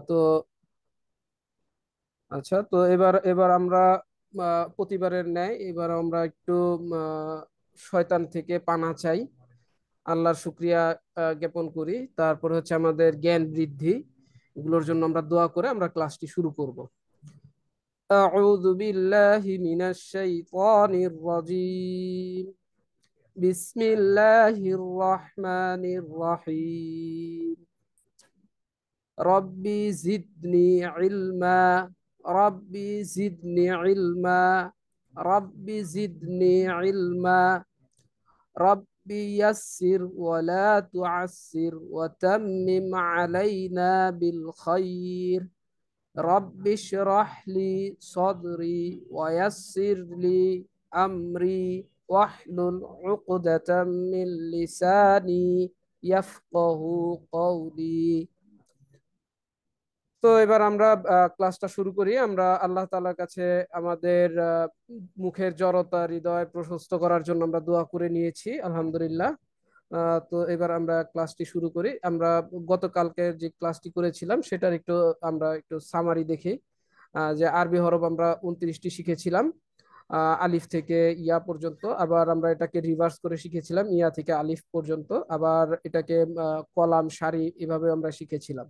তো আচ্ছা, তো এবার এবার আমরা প্রতিবারের ন্যায় এবার আমরা একটু আহ, শয়তান থেকে পানা চাই, আল্লাহর শুক্রিয়া জ্ঞাপন করি, তারপর হচ্ছে আমাদের জ্ঞান বৃদ্ধি, এগুলোর জন্য আমরা দোয়া করে আমরা ক্লাসটি শুরু করব। أعوذ بالله من الشيطان الرجيم. بسم الله الرحمن الرحيم. ربي زدني علما. ربي زدني علما. ربي زدني علما. ربي يسر ولا تعسر وتمم علينا بالخير. رب اشرح لي صدري ويسر لي أمري واحلل عقدة من لساني يفقه قولي. তো এবার আমরা ক্লাসটা শুরু করি। আমরা আল্লাহ তাআলার কাছে আমাদের মুখের জড়তা হৃদয় প্রশস্ত করার জন্য আমরা দোয়া করে নিয়েছি, আলহামদুলিল্লাহ। তো এবার আমরা ক্লাসটি শুরু করি। আমরা গতকালকে যে ক্লাসটি করেছিলাম সেটার একটু সামারি দেখি। যে আরবি হরফ আমরা 29টি শিখেছিলাম, আলিফ থেকে ইয়া পর্যন্ত। আবার আমরা এটাকে রিভার্স করে শিখেছিলাম, ইয়া থেকে আলিফ পর্যন্ত। আবার এটাকে কলাম সারি এভাবে আমরা শিখেছিলাম।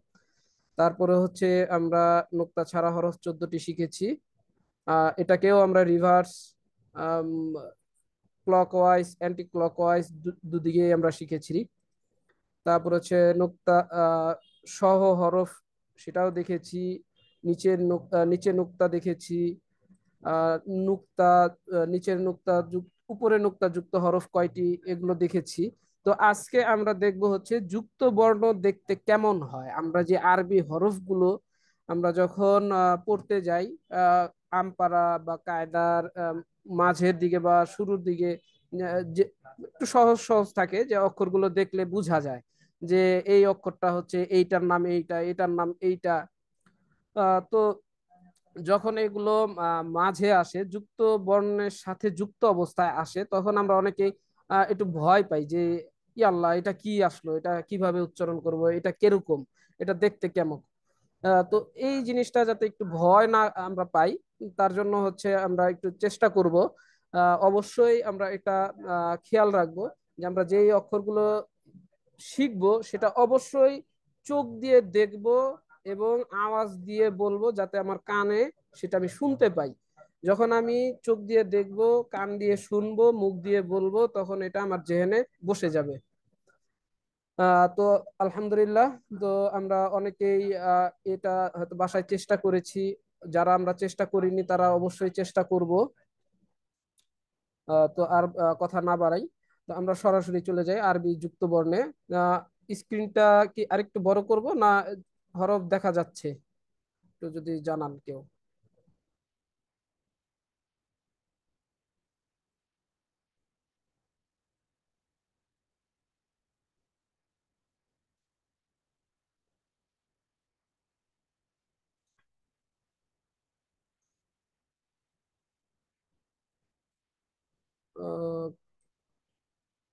তারপরে হচ্ছে আমরা নোক্তা ছাড়া হরফ 14টি শিখেছি। এটাকেও আমরা রিভার্স, ক্লকওয়াইজ, অ্যান্টি ক্লকওয়াইজ দুদিকে আমরা শিখেছি। তারপর হচ্ছে নোক্তা সহ হরফ, সেটাও দেখেছি। নিচের নোক্তা দেখেছি। আহ, নুক্তা নিচের নুক্তা উপরে নুক্তা যুক্ত হরফ কয়টি, এগুলো দেখেছি। তো আজকে আমরা দেখব হচ্ছে যুক্ত বর্ণ দেখতে কেমন হয়। আমরা যে আরবি হরফগুলো আমরা যখন পড়তে যাই, আহ, আমপারা বা কায়দার মাঝের দিকে বা শুরুর দিকে, যে একটু সহজ সহজ থাকে, যে অক্ষরগুলো দেখলে বোঝা যায় যে এই অক্ষরটা হচ্ছে এইটার নাম এইটা, এটার নাম এইটা। তো যখন এগুলো মাঝে আসে, যুক্ত বর্ণের সাথে যুক্ত অবস্থায় আসে, তখন আমরা অনেকেই একটু ভয় পাই যে ই আল্লাহ, এটা কি আসলো, এটা কিভাবে উচ্চারণ করব, এটা কিরকম, এটা দেখতে কেমন। তো এই জিনিসটা যাতে একটু ভয় না আমরা পাই, তার জন্য হচ্ছে আমরা একটু চেষ্টা করব। অবশ্যই আমরা এটা খেয়াল রাখবো যে আমরা যেই অক্ষরগুলো শিখবো সেটা অবশ্যই চোখ দিয়ে দেখব এবং আওয়াজ দিয়ে বলবো, যাতে আমার কানে সেটা আমি শুনতে পাই। যখন আমি চোখ দিয়ে দেখবো, কান দিয়ে শুনবো, মুখ দিয়ে বলবো, তখন এটা আমার জেহেনে বসে যাবে। তো আলহামদুলিল্লাহ। তো আমরা অনেকেই এটা হয়তো বাসায় চেষ্টা করেছি। যারা আমরা চেষ্টা করিনি তারা অবশ্যই চেষ্টা করব। তো আর কথা না বাড়াই, তো আমরা সরাসরি চলে যাই আরবি যুক্ত বর্ণে। আহ, স্ক্রিনটা কি আরেকটু বড় করব না, হরফ দেখা যাচ্ছে? একটু যদি জানান কেউ।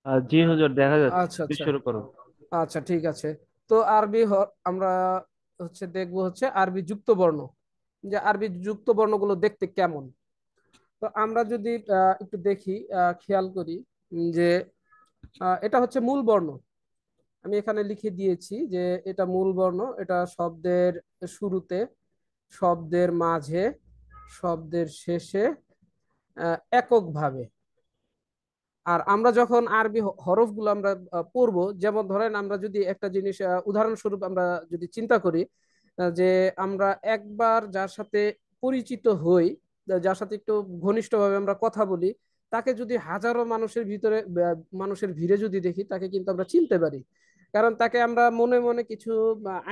আহ, জি হুজুর, দেখা যাচ্ছে। আচ্ছা তুমি আচ্ছা। শুরু করো। আচ্ছা ঠিক আছে। তো আমরা হচ্ছে দেখবো হচ্ছে আরবি যুক্ত বর্ণ, যে আরবি যুক্ত বর্ণগুলো দেখতে কেমন। তো আমরা যদি একটু দেখি, খেয়াল করি যে এটা হচ্ছে মূল বর্ণ। আমি এখানে লিখে দিয়েছি যে এটা মূল বর্ণ। এটা শব্দের শুরুতে, শব্দের মাঝে, শব্দের শেষে এককভাবে। আর আমরা যখন আরবি হরফগুলো আমরা পড়বো, যেমন ধরেন আমরা যদি একটা জিনিস উদাহরণস্বরূপ আমরা যদি চিন্তা করি, যে আমরা একবার যার সাথে পরিচিত হই, যার সাথে একটু ঘনিষ্ঠভাবে আমরা কথা বলি, তাকে যদি হাজারো মানুষের ভিতরে মানুষের ভিড়ে যদি দেখি, তাকে কিন্তু আমরা চিনতে পারি। কারণ তাকে আমরা মনে মনে কিছু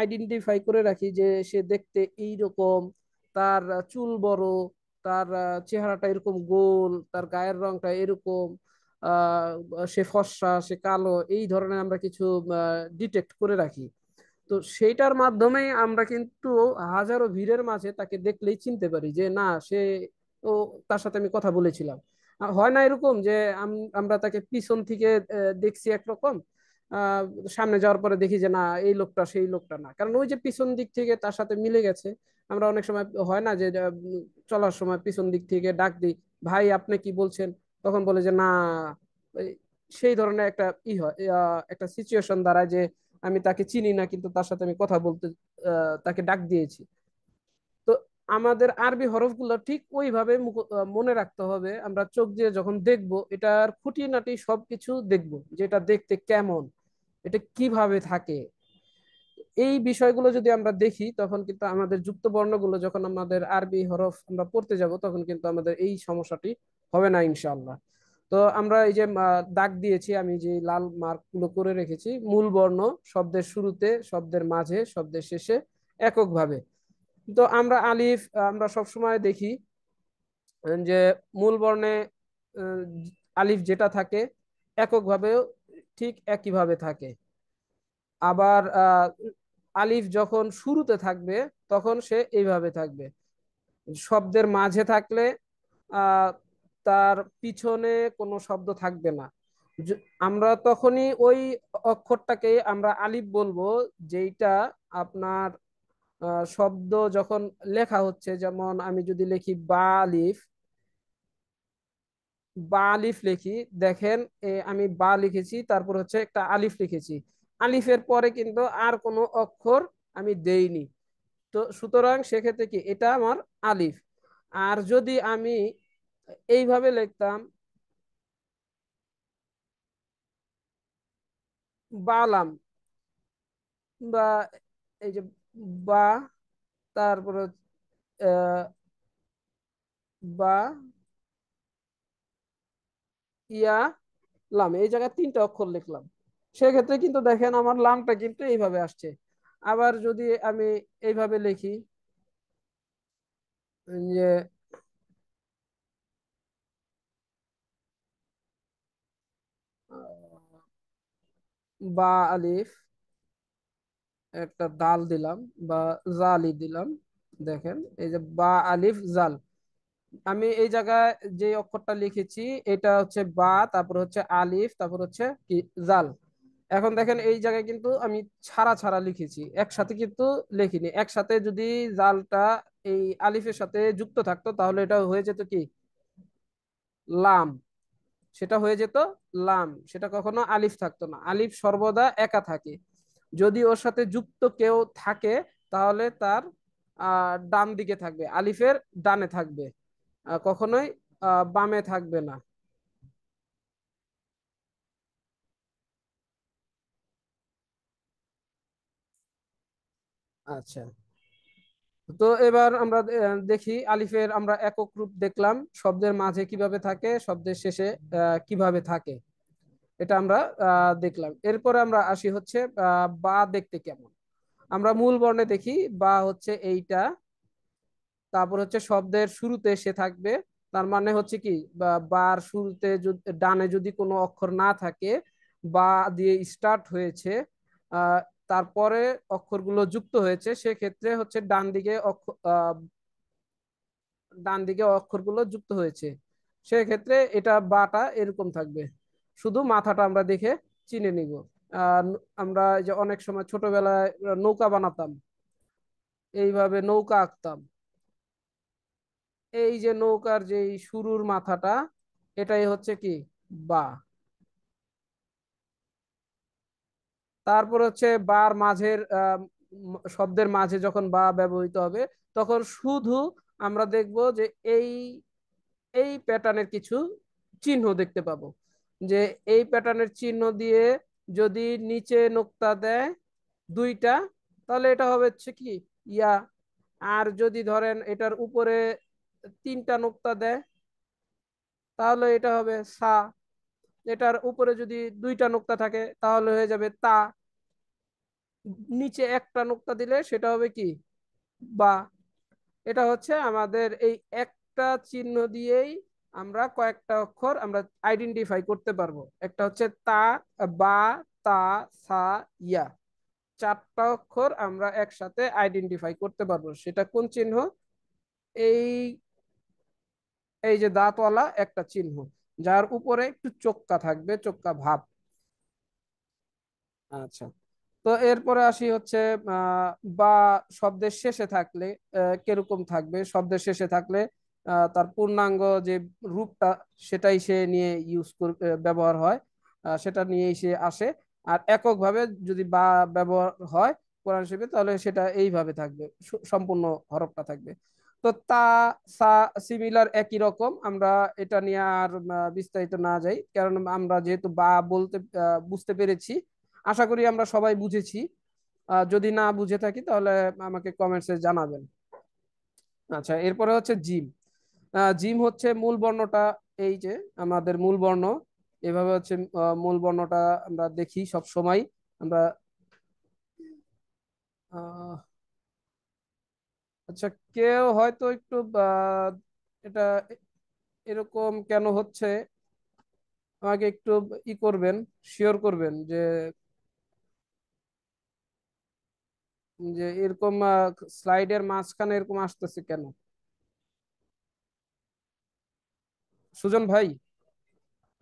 আইডেন্টিফাই করে রাখি, যে সে দেখতে এই রকম, তার চুল বড়, তার চেহারাটা এরকম গোল, তার গায়ের রংটা এরকম, সে ফর্সা, সে কালো, এই ধরনের আমরা কিছু ডিটেক্ট করে রাখি। তো সেইটার মাধ্যমেই আমরা কিন্তু হাজারো ভিড়ের মাঝে তাকে দেখলেই চিনতে পারি যে না, সে ও, তার সাথে আমি কথা বলেছিলাম। হয় না এরকম যে আমরা তাকে পিছন থেকে দেখছি একরকম, আহ, সামনে যাওয়ার পরে দেখি যে না, এই লোকটা সেই লোকটা না, কারণ ওই যে পিছন দিক থেকে তার সাথে মিলে গেছে। আমরা অনেক সময় হয় না যে চলার সময় পিছন দিক থেকে ডাক দিই, ভাই আপনি কি বলছেন, তখন বলে যে না, এই সেই ধরনের একটা হয়, একটা সিচুয়েশন দাঁড়ায় যে আমি তাকে চিনি না কিন্তু তার সাথে আমি কথা বলতে তাকে ডাক দিয়েছি। তো আমাদের আরবি হরফগুলো ঠিক ওইভাবে মনে রাখতে হবে। আমরা চোখ দিয়ে যখন দেখব, এটার খুঁটিনাটি সবকিছু দেখব, যে এটা দেখতে কেমন, এটা কিভাবে থাকে। এই বিষয়গুলো যদি আমরা দেখি, তখন কিন্তু আমাদের যুক্ত বর্ণগুলো যখন আমাদের আরবি হরফ আমরা পড়তে যাব, তখন কিন্তু আমাদের এই সমস্যাটি হবে না ইনশাআল্লাহ। তো আমরা এই যে দাগ দিয়েছি, আমি যে লাল মার্ক গুলো করে রেখেছি, মূল বর্ণ শব্দের শুরুতে, শব্দের মাঝে, শব্দের শেষে এককভাবে। তো আমরা আলিফ, আমরা সবসময় দেখি যে মূল বর্ণে আহ, আলিফ যেটা থাকে এককভাবেও ঠিক একইভাবে থাকে। আবার আলিফ যখন শুরুতে থাকবে তখন সে এইভাবে থাকবে। শব্দের মাঝে থাকলে আহ, তার পিছনে কোনো শব্দ থাকবে না। আমরা তখনই ওই অক্ষরটাকে আমরা আলিফ বলবো, যেইটা আপনার শব্দ যখন লেখা হচ্ছে, যেমন আমি যদি লিখি বা আলিফ, বা আলিফ লিখি, দেখেন আমি বা লিখেছি, তারপর হচ্ছে একটা আলিফ লিখেছি, আলিফের পরে কিন্তু আর কোনো অক্ষর আমি দেইনি। তো সুতরাং সেক্ষেত্রে কি এটা আমার আলিফ। আর যদি আমি এইভাবে লিখতাম বালাম, বা এই যে বা, তারপর বা ইয়া লাম, এই জায়গায় তিনটা অক্ষর লিখলাম, সেক্ষেত্রে কিন্তু দেখেন আমার লামটা কিন্তু এইভাবে আসছে। আবার যদি আমি এইভাবে লিখি যে বা আলিফ, একটা দাল দিলাম, বা জালি দিলাম, দেখেন এই যে বা আলিফ জাল, আমি এই জায়গায় যে অক্ষরটা লিখেছি এটা হচ্ছে বা, তারপর হচ্ছে আলিফ, তারপর হচ্ছে কি জাল। এখন দেখেন এই জায়গায় কিন্তু আমি ছাড়া ছাড়া লিখেছি, একসাথে কিন্তু লিখিনি। একসাথে যদি জালটা এই আলিফের সাথে যুক্ত থাকতো তাহলে এটা হয়ে যেত কি লাম, সেটা হয়ে যেত লাম, সেটা কখনো আলিফ থাকতো না। আলিফ সর্বদা একা থাকে। যদি ওর সাথে যুক্ত কেউ থাকে তাহলে তার ডান দিকে থাকবে, আলিফের ডানে থাকবে, কখনোই বামে থাকবে না। আচ্ছা, তো এবার আমরা দেখি আলিফের আমরা একক রূপ দেখলাম, শব্দের মাঝে কিভাবে থাকে, শব্দের শেষে কিভাবে থাকে, এটা আমরা দেখলাম। এরপরে আমরা আসি হচ্ছে বা দেখতে কেমন। আমরা মূল বর্ণে দেখি বা হচ্ছে এইটা, তারপর হচ্ছে শব্দের শুরুতে সে থাকবে। তার মানে হচ্ছে কি, বার শুরুতে যদি ডানে যদি কোনো অক্ষর না থাকে, বা দিয়ে স্টার্ট হয়েছে, আহ, তারপরে অক্ষরগুলো যুক্ত হয়েছে, সেক্ষেত্রে হচ্ছে ডান দিকে অক্ষরগুলো যুক্ত হয়েছে, সেক্ষেত্রে এটা বাটা এরকম থাকবে। শুধু মাথাটা আমরা দেখে চিনে নিব। আমরা এই যে অনেক সময় ছোটবেলায় নৌকা বানাতাম, এইভাবে নৌকা আঁকতাম, এই যে নৌকার যে শুরুর মাথাটা, এটাই হচ্ছে কি বা। তারপর হচ্ছে বার মাঝের শব্দের মাঝে যখন বা ব্যবহৃত হবে, তখন শুধু আমরা দেখব যে এই এই প্যাটার্নের কিছু চিহ্ন দেখতে পাবো, যে এই প্যাটার্নের চিহ্ন দিয়ে যদি নিচে নোক্তা দেয় দুইটা, তাহলে এটা হবে হচ্ছে কি ইয়া। আর যদি ধরেন এটার উপরে তিনটা নোক্তা দেয়, তাহলে এটা হবে সা। এটার উপরে যদি দুইটা নোক্তা থাকে তাহলে হয়ে যাবে তা। নিচে একটা নোক্তা দিলে সেটা হবে কি বা। এটা হচ্ছে আমাদের এই একটা চিহ্ন দিয়েই আমরা কয়েকটা অক্ষর আমরা আইডেন্টিফাই করতে পারবো। একটা হচ্ছে তা, বা, তা, সা, ইয়া, চারটা অক্ষর আমরা একসাথে আইডেন্টিফাই করতে পারবো। সেটা কোন চিহ্ন? এই এই যে দাঁতওয়ালা একটা চিহ্ন, যার উপরে একটু চোক্কা থাকবে, চোক্কা ভাব। আচ্ছা, তো এরপরে আসি হচ্ছে বা শব্দের শেষে থাকলে কিরকম থাকবে। শব্দের শেষে থাকলে তার পূর্ণাঙ্গ যে রূপটা সেটাই সে নিয়ে ব্যবহার হয়, সেটা নিয়েই সে আসে। আর এককভাবে যদি বা ব্যবহার হয় কোরআন শরীফে, তাহলে সেটা এইভাবে থাকবে, সম্পূর্ণ হরফটা থাকবে। তো তা, সা, সিমিলার একই রকম। আমরা এটা নিয়ে আর বিস্তারিত না যাই, কারণ আমরা যেহেতু বা বলতে বুঝতে পেরেছি, আশা করি আমরা সবাই বুঝেছি। যদি না বুঝে থাকি তাহলে আমাকে কমেন্টসে জানাবেন। আচ্ছা, এরপরে হচ্ছে জিম। জিম হচ্ছে মূল বর্ণটা, এই যে আমাদের মূল বর্ণ, এভাবে হচ্ছে মূল বর্ণটা আমরা দেখি সব সময়। আমরা আহ, আচ্ছা, কেউ হয়তো একটু এটা এরকম কেন হচ্ছে, আমাকে একটু করবেন, শিওর করবেন যে যে এরকম স্লাইডের মাঝখানে এরকম আসতেছে কেন। সুজন ভাই।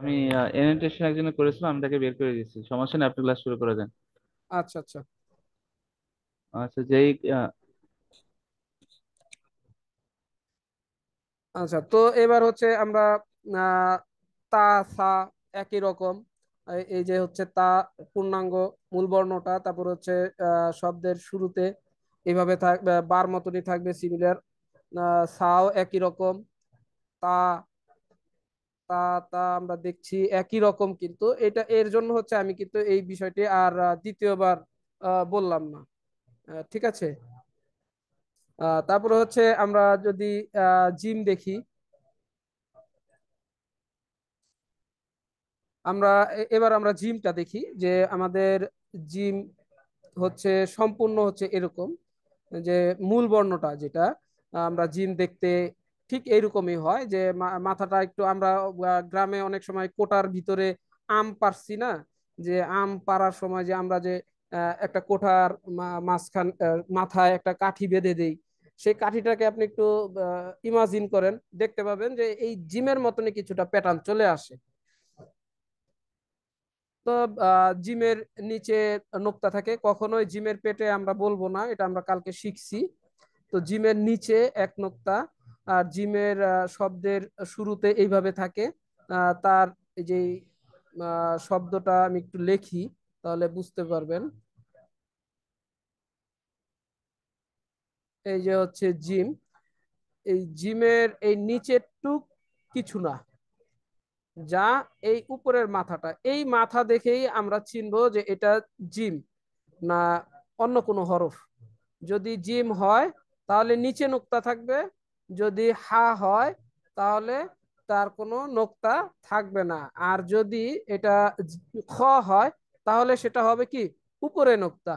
আমি এনএনটেশন একজনে করেছিলাম, আমি তাকে বের করে দিয়েছি, সমস্যা নেই, আপনি ক্লাস শুরু করে দেন। আচ্ছা আচ্ছা। আচ্ছা, যেই আচ্ছা, তো এবার হচ্ছে আমরা আহ, তা, সা একই রকম। এই যে হচ্ছে তা পূর্ণাঙ্গ মূল বর্ণটা, তারপর হচ্ছে শব্দের শুরুতে এইভাবে থাকবে, বার মতনই থাকবে, সিমিলার। সাও একই রকম। তা, তা, তা আমরা দেখছি একই রকম, কিন্তু এটা এর জন্য হচ্ছে আমি কিন্তু এই বিষয়টি আর দ্বিতীয়বার বললাম না। ঠিক আছে। তারপরে হচ্ছে আমরা যদি জিম দেখি, আমরা এবার আমরা জিমটা দেখি যে আমাদের জিম হচ্ছে সম্পূর্ণ হচ্ছে এরকম, যে মূল বর্ণটা যেটা আমরা জিম দেখতে ঠিক এইরকমই হয়, যে মাথাটা একটু আমরা গ্রামে অনেক সময় কোটার ভিতরে আম পারছি না, যে আম পাড়ার সময় যে আমরা যে একটা কোঠার মাঝখান মাথায় একটা কাঠি বেঁধে দেই, সেই কাঠিটাকে আপনি একটু ইমাজিন করেন, দেখতে পাবেন যে এই জিমের মতনই কিছুটা প্যাটার্ন চলে আসে। তো জিমের নিচে নোক্তা থাকে, কখনোই জিমের পেটে আমরা বলবো না, এটা আমরা কালকে শিখছি। তো জিমের নিচে এক নোক্তা, আর জিমের শব্দের শুরুতে এইভাবে থাকে। তার এই যে শব্দটা আমি একটু লেখি, তাহলে বুঝতে পারবেন। এই যে হচ্ছে জিম, এই জিমের এই নিচের টুক কিছু না, যা এই উপরের মাথাটা, এই মাথা দেখেই আমরা চিনবো যে এটা জিম না অন্য কোনো হরফ। যদি জিম হয় তাহলে নিচে নোক্তা থাকবে, যদি হা হয় তাহলে তার কোনো নোক্তা থাকবে না, আর যদি এটা খ হয় তাহলে সেটা হবে কি উপরে নোক্তা।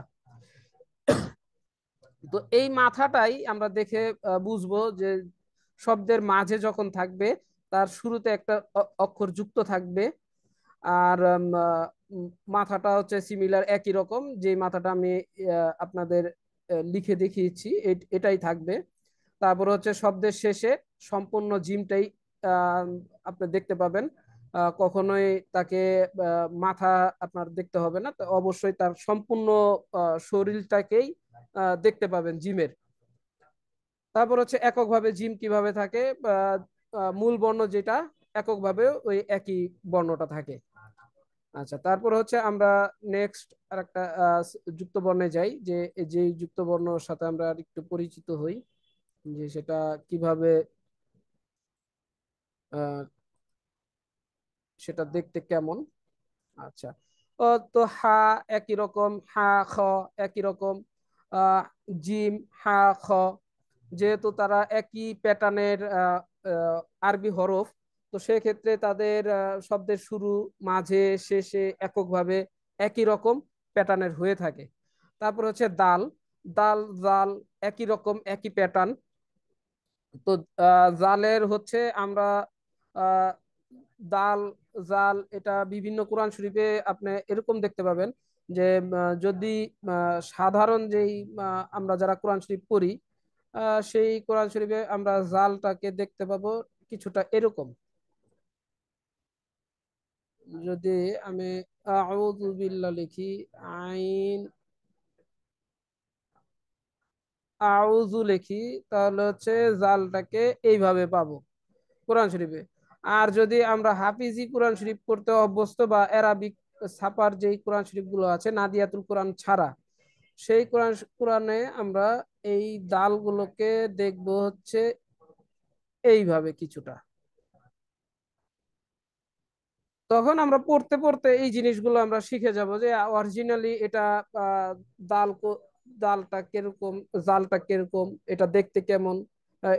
তো এই মাথাটাই আমরা দেখে বুঝবো যে শব্দের মাঝে যখন থাকবে, তার শুরুতে একটা অক্ষর যুক্ত থাকবে। আর মাথাটা হচ্ছে সিমিলার একই রকম, যে মাথাটা আমি আপনাদের লিখে দেখিয়েছি, এটাই থাকবে। তারপর হচ্ছে শব্দের শেষে সম্পূর্ণ জিমটাই আহ, আপনি দেখতে পাবেন। কখনোই তাকে মাথা আপনার দেখতে হবে না, তো অবশ্যই তার সম্পূর্ণ শরীরটাকেই দেখতে পাবেন জিমের। তারপর হচ্ছে এককভাবে জিম কিভাবে থাকে, মূল বর্ণ যেটা এককভাবে ওই একই বর্ণটা থাকে। আচ্ছা, তারপর হচ্ছে আমরা নেক্সট আর একটা যুক্ত বর্ণে যাই, যে যে যুক্ত বর্ণর সাথে আমরা আর একটু পরিচিত হই, যে সেটা কিভাবে আহ, সেটা দেখতে কেমন। আচ্ছা, ও তো হা একই রকম, হা খ একই রকম, আহ, জিম, হা, খ, যেহেতু তারা একই প্যাটার্নের আরবি হরফ, তো সেক্ষেত্রে তাদের শব্দের শুরু, মাঝে, শেষে এককভাবে একই রকম প্যাটার্নের হয়ে থাকে। তারপর হচ্ছে দাল, দাল, জাল একই রকম একই প্যাটার্ন। তো জালের হচ্ছে আমরা আহ, দাল, জাল এটা বিভিন্ন কোরআন শরীফে আপনি এরকম দেখতে পাবেন, যে যদি সাধারণ যেই আমরা যারা কোরআন শরীফ পড়ি, সেই কোরআন শরীফে আমরা জালটাকে দেখতে পাবো কিছুটা এরকম। যদি আমি আউযু বিল্লাহ লিখি, আইন আউযু লিখি, তাহলে হচ্ছে জালটাকে এইভাবে পাবো কোরআন শরীফে। আর যদি আমরা হাফিজি কোরআন শরীফ পড়তে অভ্যস্ত বা অ্যারাবিক ছাপার যেই কোরআন শরীফ গুলো আছে নাদিয়াতুল কোরআন ছাড়া, সেই কোরআনে আমরা এই দালগুলোকে দেখবো হচ্ছে এইভাবে কিছুটা। তখন আমরা পড়তে পড়তে এই জিনিসগুলো আমরা শিখে যাব যে অরিজিনালি এটা আহ, দাল দালটা কিরকম, জালটা কিরকম, এটা দেখতে কেমন।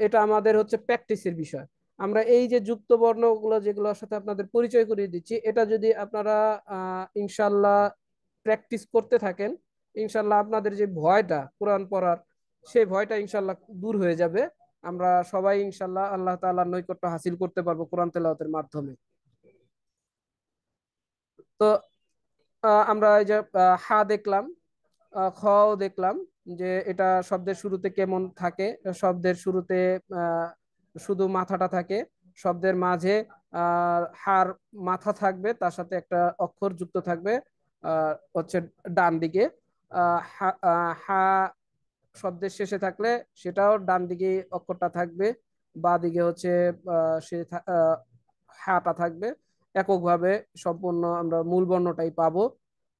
এটা আমাদের হচ্ছে প্র্যাকটিসের বিষয়। আমরা এই যে যুক্ত বর্ণগুলো যেগুলোর সাথে আপনাদের পরিচয় করিয়ে দিচ্ছি, এটা যদি আপনারা ইনশাল্লাহ প্র্যাকটিস করতে থাকেন, ইনশাল্লাহ আপনাদের যে ভয়টা কোরআন পড়ার, সেই ভয়টা ইনশাল্লাহ দূর হয়ে যাবে। আমরা সবাই ইনশাল্লাহ আল্লাহ তাআলার নৈকট্য হাসিল করতে পারবো কোরআন তেলাওয়াতের মাধ্যমে। তো আমরা এই যে হা দেখলাম, খও দেখলাম, যে এটা শব্দের শুরুতে কেমন থাকে। শব্দের শুরুতে আহ, শুধু মাথাটা থাকে, শব্দের মাঝে হার মাথা থাকবে, তার সাথে একটা অক্ষর যুক্ত থাকবে হচ্ছে ডান দিকে। হা শব্দের শেষে থাকলে সেটাও ডান দিকে অক্ষরটা থাকবে, বা দিকে হচ্ছে হাটা থাকবে। এককভাবে সম্পূর্ণ আমরা মূল বর্ণটাই পাবো।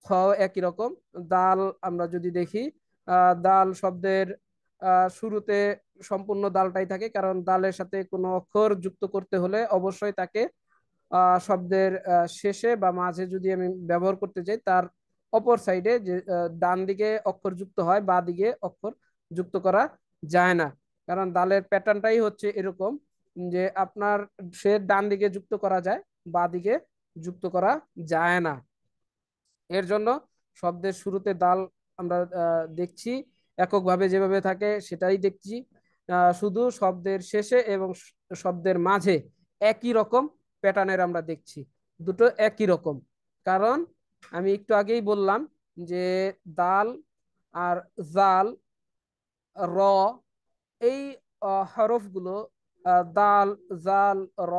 খ একই রকম। দাল আমরা যদি দেখি, দাল শব্দের শুরুতে সম্পূর্ণ দালটাই থাকে, কারণ দালের সাথে কোনো অক্ষর যুক্ত করতে হলে অবশ্যই তাকে শব্দের শেষে বা মাঝে যদি আমি ব্যবহার করতে চাই, তার অপর সাইডে যে ডান দিকে অক্ষর যুক্ত হয়, বা দিকে অক্ষর যুক্ত করা যায় না। কারণ দালের প্যাটার্নটাই হচ্ছে এরকম যে আপনার সে ডান দিকে যুক্ত করা যায়, বা দিকে যুক্ত করা যায় না। এর জন্য শব্দের শুরুতে দাল আমরা দেখছি এককভাবে যেভাবে থাকে সেটাই দেখছি। শুধু শব্দের শেষে এবং শব্দের মাঝে একই রকম প্যাটার্নের আমরা দেখছি, দুটো একই রকম। কারণ আমি একটু আগেই বললাম যে দাল আর জাল, র, এই হরফগুলো, দাল, জাল, র,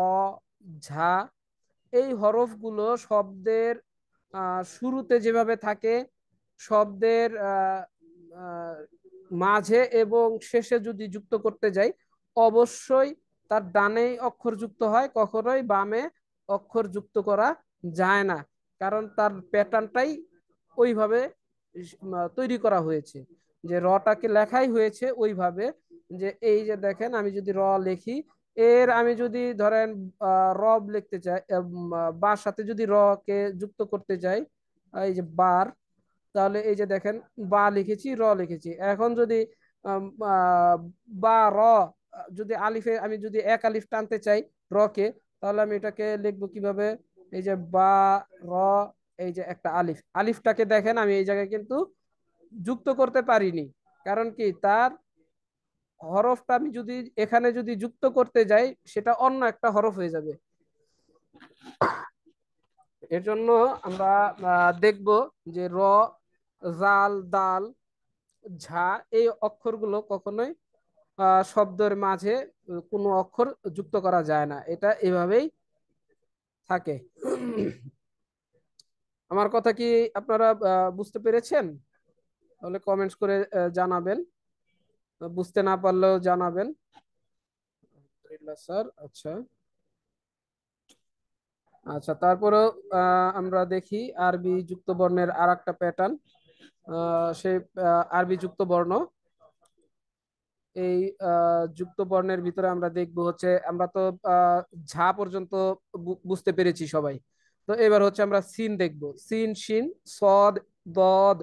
ঝা, এই হরফগুলো শব্দের শুরুতে যেভাবে থাকে, শব্দের আহ, মাঝে এবং শেষে যদি যুক্ত করতে যাই, অবশ্যই তার ডানেই অক্ষর যুক্ত হয়, কখনোই বামে অক্ষর যুক্ত করা যায় না। কারণ তার প্যাটার্নটাই ওইভাবে তৈরি করা হয়েছে, যে রটাকে লেখাই হয়েছে ওইভাবে। যে এই যে দেখেন, আমি যদি র লিখি, আমি যদি ধরেন রব লিখতে চাই, বার সাথে যদি র কে যুক্ত করতে চাই, এই যে বার, তাহলে এই যে দেখেন বা লিখেছি, র লিখেছি। এখন যদি আম, আহ, বা র, যদি আলিফে আমি যদি এক আলিফ টানতে চাই র কে, তাহলে আমি এটাকে লিখবো কিভাবে? এই যে বা, র, এই যে একটা আলিফ, আলিফটাকে দেখেন আমি এই জায়গায় কিন্তু যুক্ত করতে পারিনি। কারণ কি, তার হরফটা আমি যদি এখানে যদি যুক্ত করতে যাই, সেটা অন্য একটা হরফ হয়ে যাবে। এর জন্য আমরা দেখব যে র, জাল, দাল, ঝা, এই অক্ষরগুলো কখনোই শব্দের মাঝে কোনো অক্ষর যুক্ত করা যায় না, এটা এভাবেই থাকে। আমার কথা কি আপনারা বুঝতে পেরেছেন? তাহলে কমেন্টস করে জানাবেন, বুঝতে না পারলেও জানাবেন। স্যার, আচ্ছা। আচ্ছা, তারপরেও আমরা দেখি আরবি যুক্ত বর্ণের আর একটা প্যাটার্ন। সেই আরবি যুক্ত বর্ণ, এই যুক্ত বর্ণের ভিতরে আমরা দেখব হচ্ছে, আমরা তো আহ, ঝা পর্যন্ত বুঝতে পেরেছি সবাই। তো এবার হচ্ছে আমরা সিন দেখব, সিন, শিন, সদ, দদ।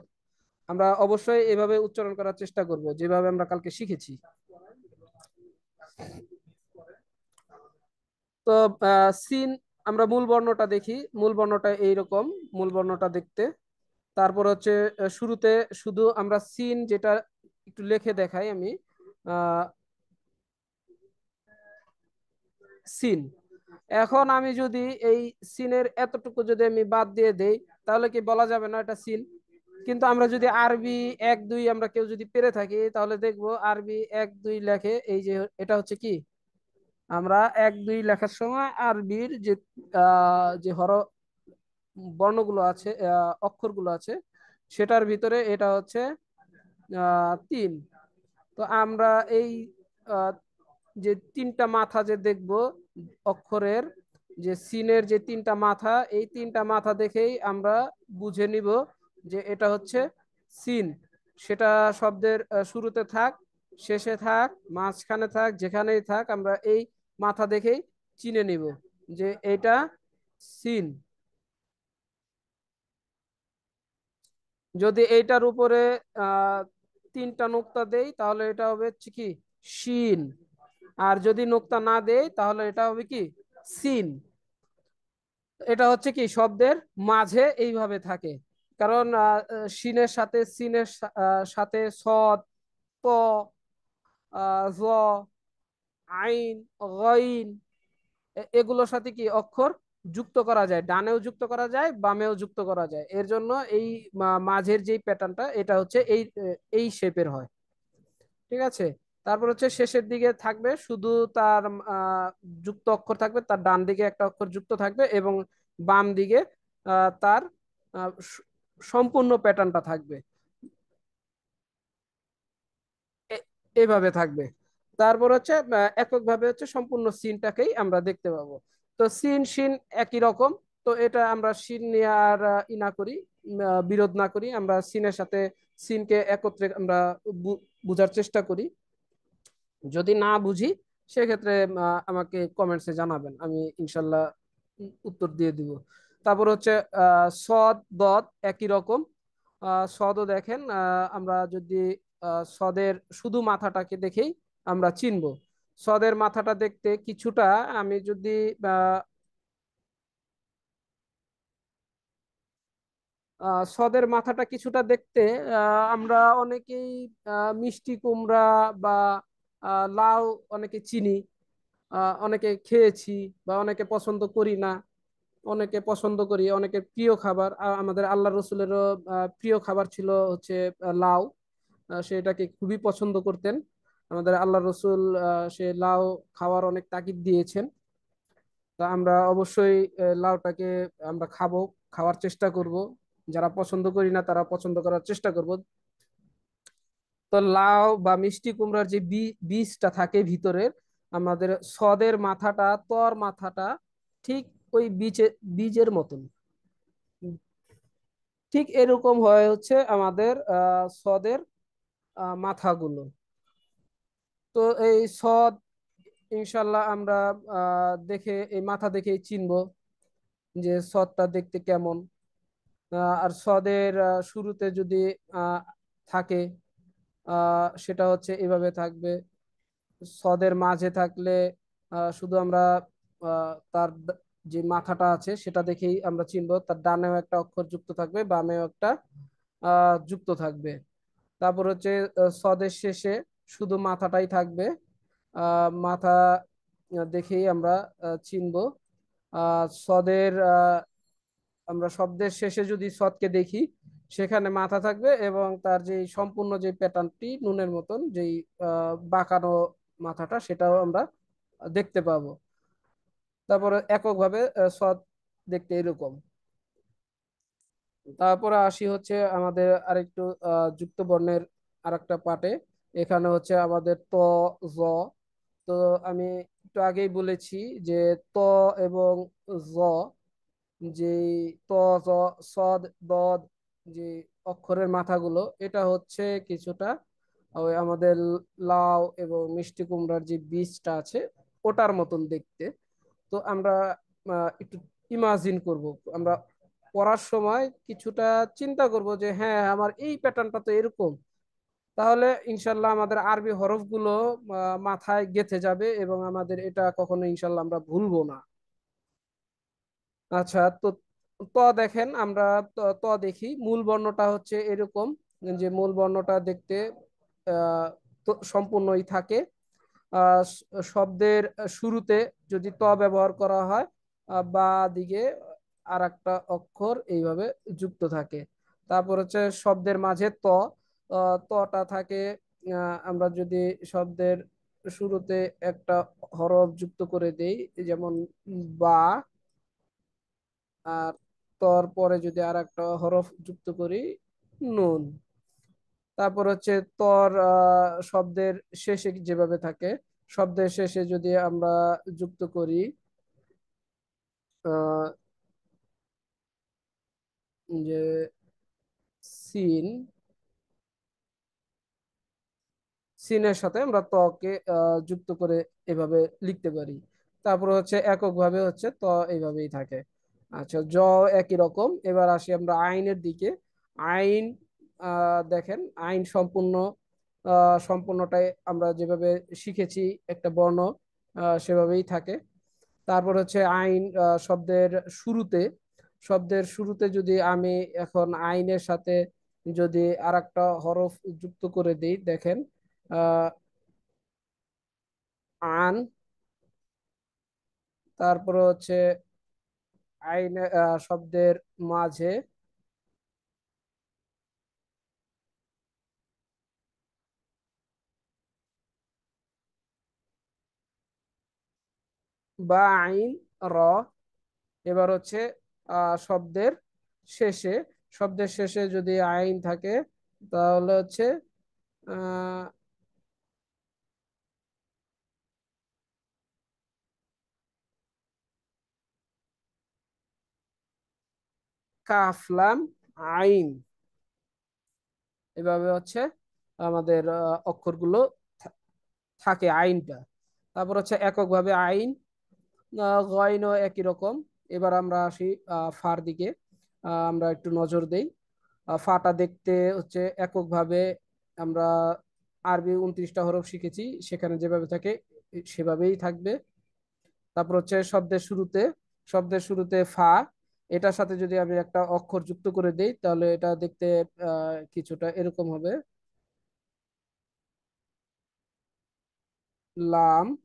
আমরা অবশ্যই এভাবে উচ্চারণ করার চেষ্টা করব যেভাবে আমরা কালকে শিখেছি। তো সিন, আমরা মূল বর্ণটা দেখি। মূল বর্ণটা এইরকম, মূল বর্ণটা দেখতে। তারপর হচ্ছে শুরুতে শুধু আমরা সিন, যেটা একটু লিখে দেখাই আমি। আহ সিন, এখন আমি যদি এই সিনের এতটুকু যদি আমি বাদ দিয়ে দেই, তাহলে কি বলা যাবে না এটা সিন? কিন্তু আমরা যদি আরবি এক দুই আমরা কেউ যদি পেরে থাকি, তাহলে দেখবো আরবি এক দুই লেখে, এই যে এটা হচ্ছে কি, আমরা এক দুই লেখার সময় আরবির যে যে বর্ণগুলো আছে, অক্ষরগুলো আছে, সেটার ভিতরে এটা হচ্ছে 3। তো আমরা এই আহ, যে 3টা মাথা যে দেখব অক্ষরের, যে সিনের যে 3টা মাথা, এই 3টা মাথা দেখেই আমরা বুঝে নিব যে এটা হচ্ছে সিন। সেটা শব্দের শুরুতে থাক, শেষে থাক, মাঝখানে থাক, যেখানেই থাক, আমরা এই মাথা দেখেই চিনে নিব যে এটা সিন। যদি এইটার উপরে আহ 3টা নোক্তা দেই তাহলে এটা হবে হচ্ছে কি শিন। আর যদি নোক্তা না দেই তাহলে এটা হবে কি সিন। এটা হচ্ছে কি শব্দের মাঝে এইভাবে থাকে। কারণ শিনের সাথে সিনের সাথে সদ, ত, জ, আইন, গইন, এগুলোর সাথে কি অক্ষর যুক্ত করা যায়, ডানেও যুক্ত করা যায়, বামেও যুক্ত করা যায়। এর জন্য এই মাঝের যেই প্যাটার্নটা এটা হচ্ছে এই শেপের হয়। ঠিক আছে। তারপর হচ্ছে শেষের দিকে থাকবে শুধু তার আহ, যুক্ত অক্ষর থাকবে, তার ডান দিকে একটা অক্ষর যুক্ত থাকবে এবং বাম দিকে তার সম্পূর্ণ প্যাটার্নটা থাকবে। এইভাবে থাকবে। তারপর হচ্ছে এককভাবে হচ্ছে সম্পূর্ণ সিনটাকেই আমরা দেখতে পাবো। তো সিন শিন একই রকম। তো এটা আমরা সিন নিয়ে আর ই না করি, বিরোধ না করি, আমরা সিনের সাথে সিনকে একত্রে আমরা বুঝার চেষ্টা করি। যদি না বুঝি সেক্ষেত্রে আমাকে কমেন্টসে জানাবেন, আমি ইনশাল্লাহ উত্তর দিয়ে দিব। তারপর হচ্ছে সদ দদ একই রকম। সদও দেখেন, আমরা যদি সদের শুধু মাথাটাকে দেখেই আমরা চিনব। সদের মাথাটা দেখতে কিছুটা, আমি যদি আহ, সদের মাথাটা কিছুটা দেখতে আমরা অনেকেই মিষ্টি কুমড়া বা লাউ অনেকে চিনি, অনেকে খেয়েছি বা অনেকে পছন্দ করি না। অনেকে পছন্দ করি, অনেকের প্রিয় খাবার। আমাদের আল্লাহ রসুলেরও প্রিয় খাবার ছিল হচ্ছে লাউ। সেটাকে খুবই পছন্দ করতেন আমাদের আল্লাহ রসুল। সে লাউ খাওয়ার অনেক তাগিদ দিয়েছেন। তা আমরা অবশ্যই লাউটাকে আমরা খাবো, খাওয়ার চেষ্টা করব। যারা পছন্দ করি না তারা পছন্দ করার চেষ্টা করব। তো লাউ বা মিষ্টি কুমড়ার যে বীজটা থাকে ভিতরের, আমাদের সদের মাথাটা, তর মাথাটা ঠিক ওই বীজের মতন। ঠিক এরকম হয় হচ্ছে আমাদের সদের মাথাগুলো। তো এই সদ ইনশাল্লাহ আমরা দেখে, এই মাথা দেখেই চিনবো যে সদটা দেখতে কেমন। আর সদের শুরুতে যদি আহ, থাকে, সেটা হচ্ছে এভাবে থাকবে। সদের মাঝে থাকলে শুধু আমরা তার যে মাথাটা আছে সেটা দেখেই আমরা চিনবো, তার ডানেও একটা অক্ষর যুক্ত থাকবে, বামেও একটা যুক্ত থাকবে। তারপর হচ্ছে সদের শেষে শুধু মাথাটাই থাকবে। মাথা দেখেই আমরা চিনবো। সদের আমরা শব্দের শেষে যদি সদকে দেখি সেখানে মাথা থাকবে এবং তার যে সম্পূর্ণ যে প্যাটার্নটি নুনের মতন যেই বাঁকানো মাথাটা, সেটাও আমরা দেখতে পাবো। তারপরে এককভাবে সদ দেখতে এরকম। তারপরে আসি হচ্ছে আমাদের আরেকটু যুক্ত বর্ণের আরেকটা পার্টে। এখানে হচ্ছে আমাদের ত, জ। তো আমি একটু আগেই বলেছি যে ত এবং জ, যে ত, জ, সদ, দদ, যে অক্ষরের মাথাগুলো, এটা হচ্ছে কিছুটা ওই আমাদের লাউ এবং মিষ্টি কুমড়ার যে বীজটা আছে ওটার মতন দেখতে। তো আমরা একটু ইমাজিন করব, আমরা পড়ার সময় কিছুটা চিন্তা করব যে হ্যাঁ আমার এই প্যাটার্নটা তো এরকম। তাহলে ইনশাল্লাহ আমাদের আরবি হরফগুলো মাথায় গেঁথে যাবে এবং আমাদের এটা কখনো ইনশাল্লাহ আমরা ভুলবো না। আচ্ছা, তো ত দেখেন, আমরা ত দেখি মূল বর্ণটা হচ্ছে এরকম, যে মূল বর্ণটা দেখতে আহ, তো সম্পূর্ণই থাকে। শব্দের শুরুতে যদি ত ব্যবহার করা হয়, বা দিকে আর একটা অক্ষর এইভাবে যুক্ত থাকে। তারপর হচ্ছে শব্দের মাঝে ত, তটা থাকে। আমরা যদি শব্দের শুরুতে একটা হরফ যুক্ত করে দেই, যেমন বা, তর পরে যদি আর একটা হরফ যুক্ত করি, নুন। তারপর হচ্ছে তর শব্দের শেষে যেভাবে থাকে, শব্দের শেষে যদি আমরা যুক্ত করি আহ, যে সিন, সিনের সাথে আমরা তকে যুক্ত করে এভাবে লিখতে পারি। তারপর হচ্ছে এককভাবে হচ্ছে ত এইভাবেই থাকে। আচ্ছা, জ একই রকম। এবার আসি আমরা আইনের দিকে। আইন, দেখেন আইন সম্পূর্ণটাই আমরা যেভাবে শিখেছি একটা বর্ণ সেভাবেই থাকে। তারপর হচ্ছে আইন শব্দের শুরুতে যদি আমি এখন আইনের সাথে যদি আরেকটা হরফ যুক্ত করে দিই, দেখেন আহ, আন। তারপরে হচ্ছে আইন শব্দের মাঝে বা আইন, র। এবার হচ্ছে শব্দের শেষে, যদি আইন থাকে তাহলে হচ্ছে আহ, কাফলাম আইন। এভাবে হচ্ছে আমাদের অক্ষরগুলো থা- থাকে আইনটা। তারপর হচ্ছে এককভাবে আইন, গয়নও একই রকম। এবার আমরা আসি ফার দিকে। আমরা একটু নজর দেই। ফাটা দেখতে হচ্ছে এককভাবে আমরা আরবি 29টা হরফ শিখেছি, সেখানে যেভাবে থাকে সেভাবেই থাকবে। তারপর হচ্ছে শব্দের শুরুতে ফা, এটার সাথে যদি আমি একটা অক্ষর যুক্ত করে দেই তাহলে এটা দেখতে কিছুটা এরকম হবে, লাম।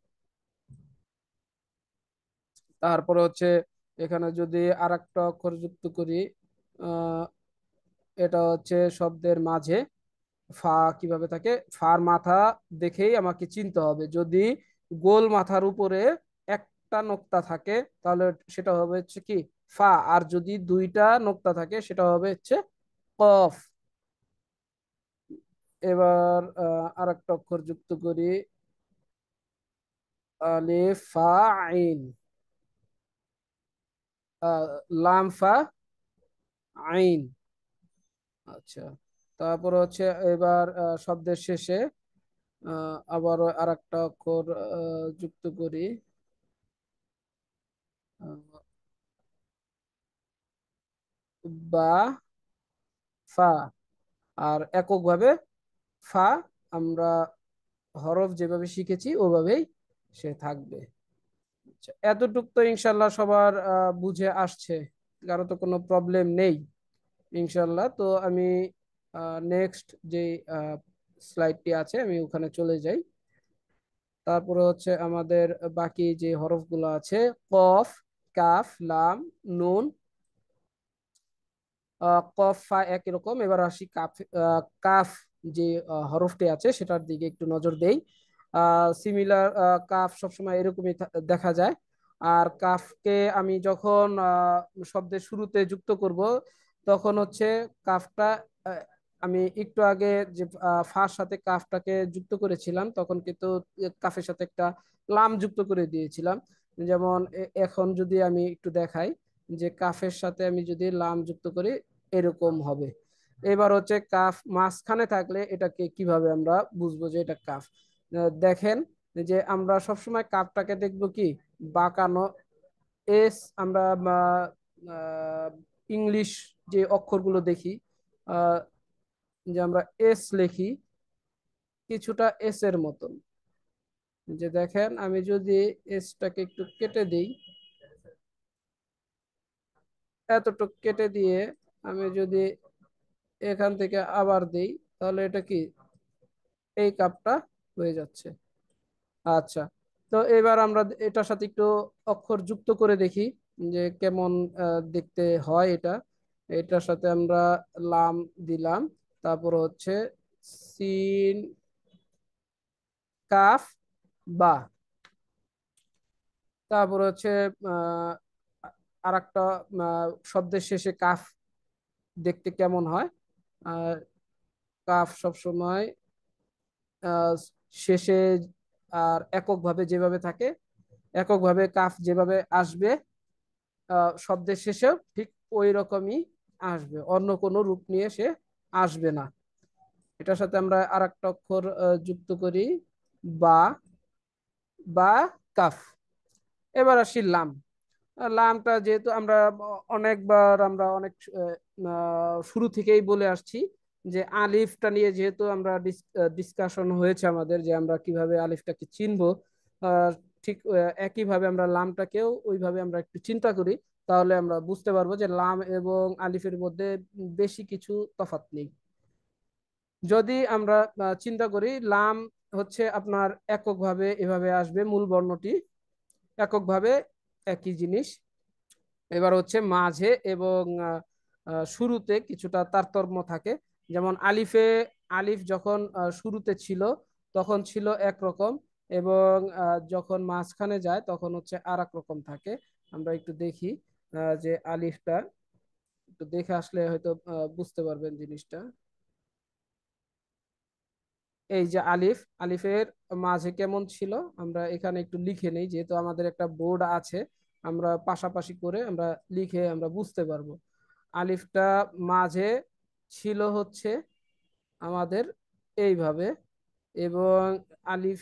তারপরে হচ্ছে এখানে যদি আর একটা অক্ষর যুক্ত করি, আহ, এটা হচ্ছে শব্দের মাঝে ফা। কিভাবে থাকে, ফার মাথা দেখেই আমাকে চিনতে হবে। যদি গোল মাথার উপরে একটা নোক্তা থাকে তাহলে সেটা হবে হচ্ছে কি, ফা। আর যদি দুইটা নোক্তা থাকে সেটা হবে হচ্ছে কফ। এবার আর একটা অক্ষর যুক্ত করি, আলিফ ফা আইন, লাম ফা আইন। আচ্ছা, তারপর হচ্ছে এবার শব্দের শেষে আবারও আর একটা অক্ষর যুক্ত করি, আহ, বা, ফা। আর এককভাবে ফা আমরা হরফ যেভাবে শিখেছি ওভাবেই সে থাকবে। আচ্ছা, এতটুক তো ইনশাল্লাহ সবার বুঝে আসছে, কারো তো কোনো প্রবলেম নেই ইনশাল্লাহ। তো আমি নেক্সট যে স্লাইডটি আছে আমি ওখানে চলে যাই। তারপরে হচ্ছে আমাদের বাকি যে হরফগুলো আছে, কফ, কাফ, লাম, নুন, কফ, ফা একই রকম। এবার আসি কাফ। কাফ যে হরফটি আছে সেটার দিকে একটু নজর দেই। সিমিলার, কাফ সবসময় এরকমই দেখা যায়। আর কাফকে আমি যখন শব্দের শুরুতে যুক্ত করব তখন হচ্ছে কাফটা, আহ, আমি একটু আগে যে ফার সাথে কাফটাকে যুক্ত করেছিলাম তখন কিন্তু কাফের সাথে একটা লাম যুক্ত করে দিয়েছিলাম। যেমন এখন যদি আমি একটু দেখাই যে কাফের সাথে আমি যদি লাম যুক্ত করি এরকম হবে। এবার হচ্ছে কাফ মাঝখানে থাকলে এটাকে কিভাবে আমরা বুঝবো যে এটা কাফ। দেখেন যে আমরা সবসময় কাফটাকে দেখবো কি, বাঁকানো। এস আমরা আহ, ইংলিশ যে অক্ষরগুলো দেখি, আহ, যে আমরা এস লিখি কিছুটা এস এর মতন। যে দেখেন আমি যদি এসটাকে একটু কেটে দিই, এতটুকু কেটে দিয়ে আমি যদি এখান থেকে আবার দিই তাহলে এটা কি, এই কাপটা হয়ে যাচ্ছে। আচ্ছা, তো এবার আমরা এটার সাথে একটু অক্ষর যুক্ত করে দেখি যে কেমন দেখতে হয় এটা। এটার সাথে আমরা লাম দিলাম, তারপর হচ্ছে সিন, কাফ, বা। তারপর হচ্ছে আহ আর একটা শব্দের শেষে কাফ দেখতে কেমন হয়। আহ, কাফ সবসময় আহ, শেষে আর এককভাবে যেভাবে থাকে, এককভাবে কাফ যেভাবে আসবে শব্দের শেষেও ঠিক ওই রকমই আসবে, অন্য কোনো রূপ নিয়ে সে আসবে না। এটার সাথে আমরা আর একটা অক্ষর যুক্ত করি, বা, বা কাফ। এবার আসি লাম। লামটা যেহেতু আমরা অনেকবার আমরা অনেক শুরু থেকেই বলে আসছি যে আলিফটা নিয়ে যেহেতু আমরা ডিসকাশন হয়েছে আমাদের, যে আমরা কিভাবে আলিফটাকে চিনবো, আহ, ঠিক একইভাবে আমরা লামটাকেও ওইভাবে আমরা একটু চিন্তা করি, তাহলে আমরা বুঝতে পারবো যে লাম এবং আলিফের মধ্যে বেশি কিছু তফাৎ নেই। যদি আমরা চিন্তা করি, লাম হচ্ছে আপনার এককভাবে এভাবে আসবে, মূল বর্ণটি এককভাবে একই জিনিস। এবার হচ্ছে মাঝে এবং শুরুতে কিছুটা তারতম্য থাকে। যেমন আলিফে, আলিফ যখন শুরুতে ছিল তখন ছিল একরকম, এবং যখন মাঝখানে যায় তখন হচ্ছে আর এক রকম থাকে। আমরা একটু দেখি যে আলিফটা একটু দেখে আসলে হয়তো বুঝতে পারবেন জিনিসটা। এই যে আলিফ, আলিফের মাঝে কেমন ছিল আমরা এখানে একটু লিখে নেই, যেহেতু আমাদের একটা বোর্ড আছে, আমরা পাশাপাশি করে আমরা লিখে আমরা বুঝতে পারবো। আলিফটা মাঝে ছিল হচ্ছে আমাদের এইভাবে, এবং আলিফ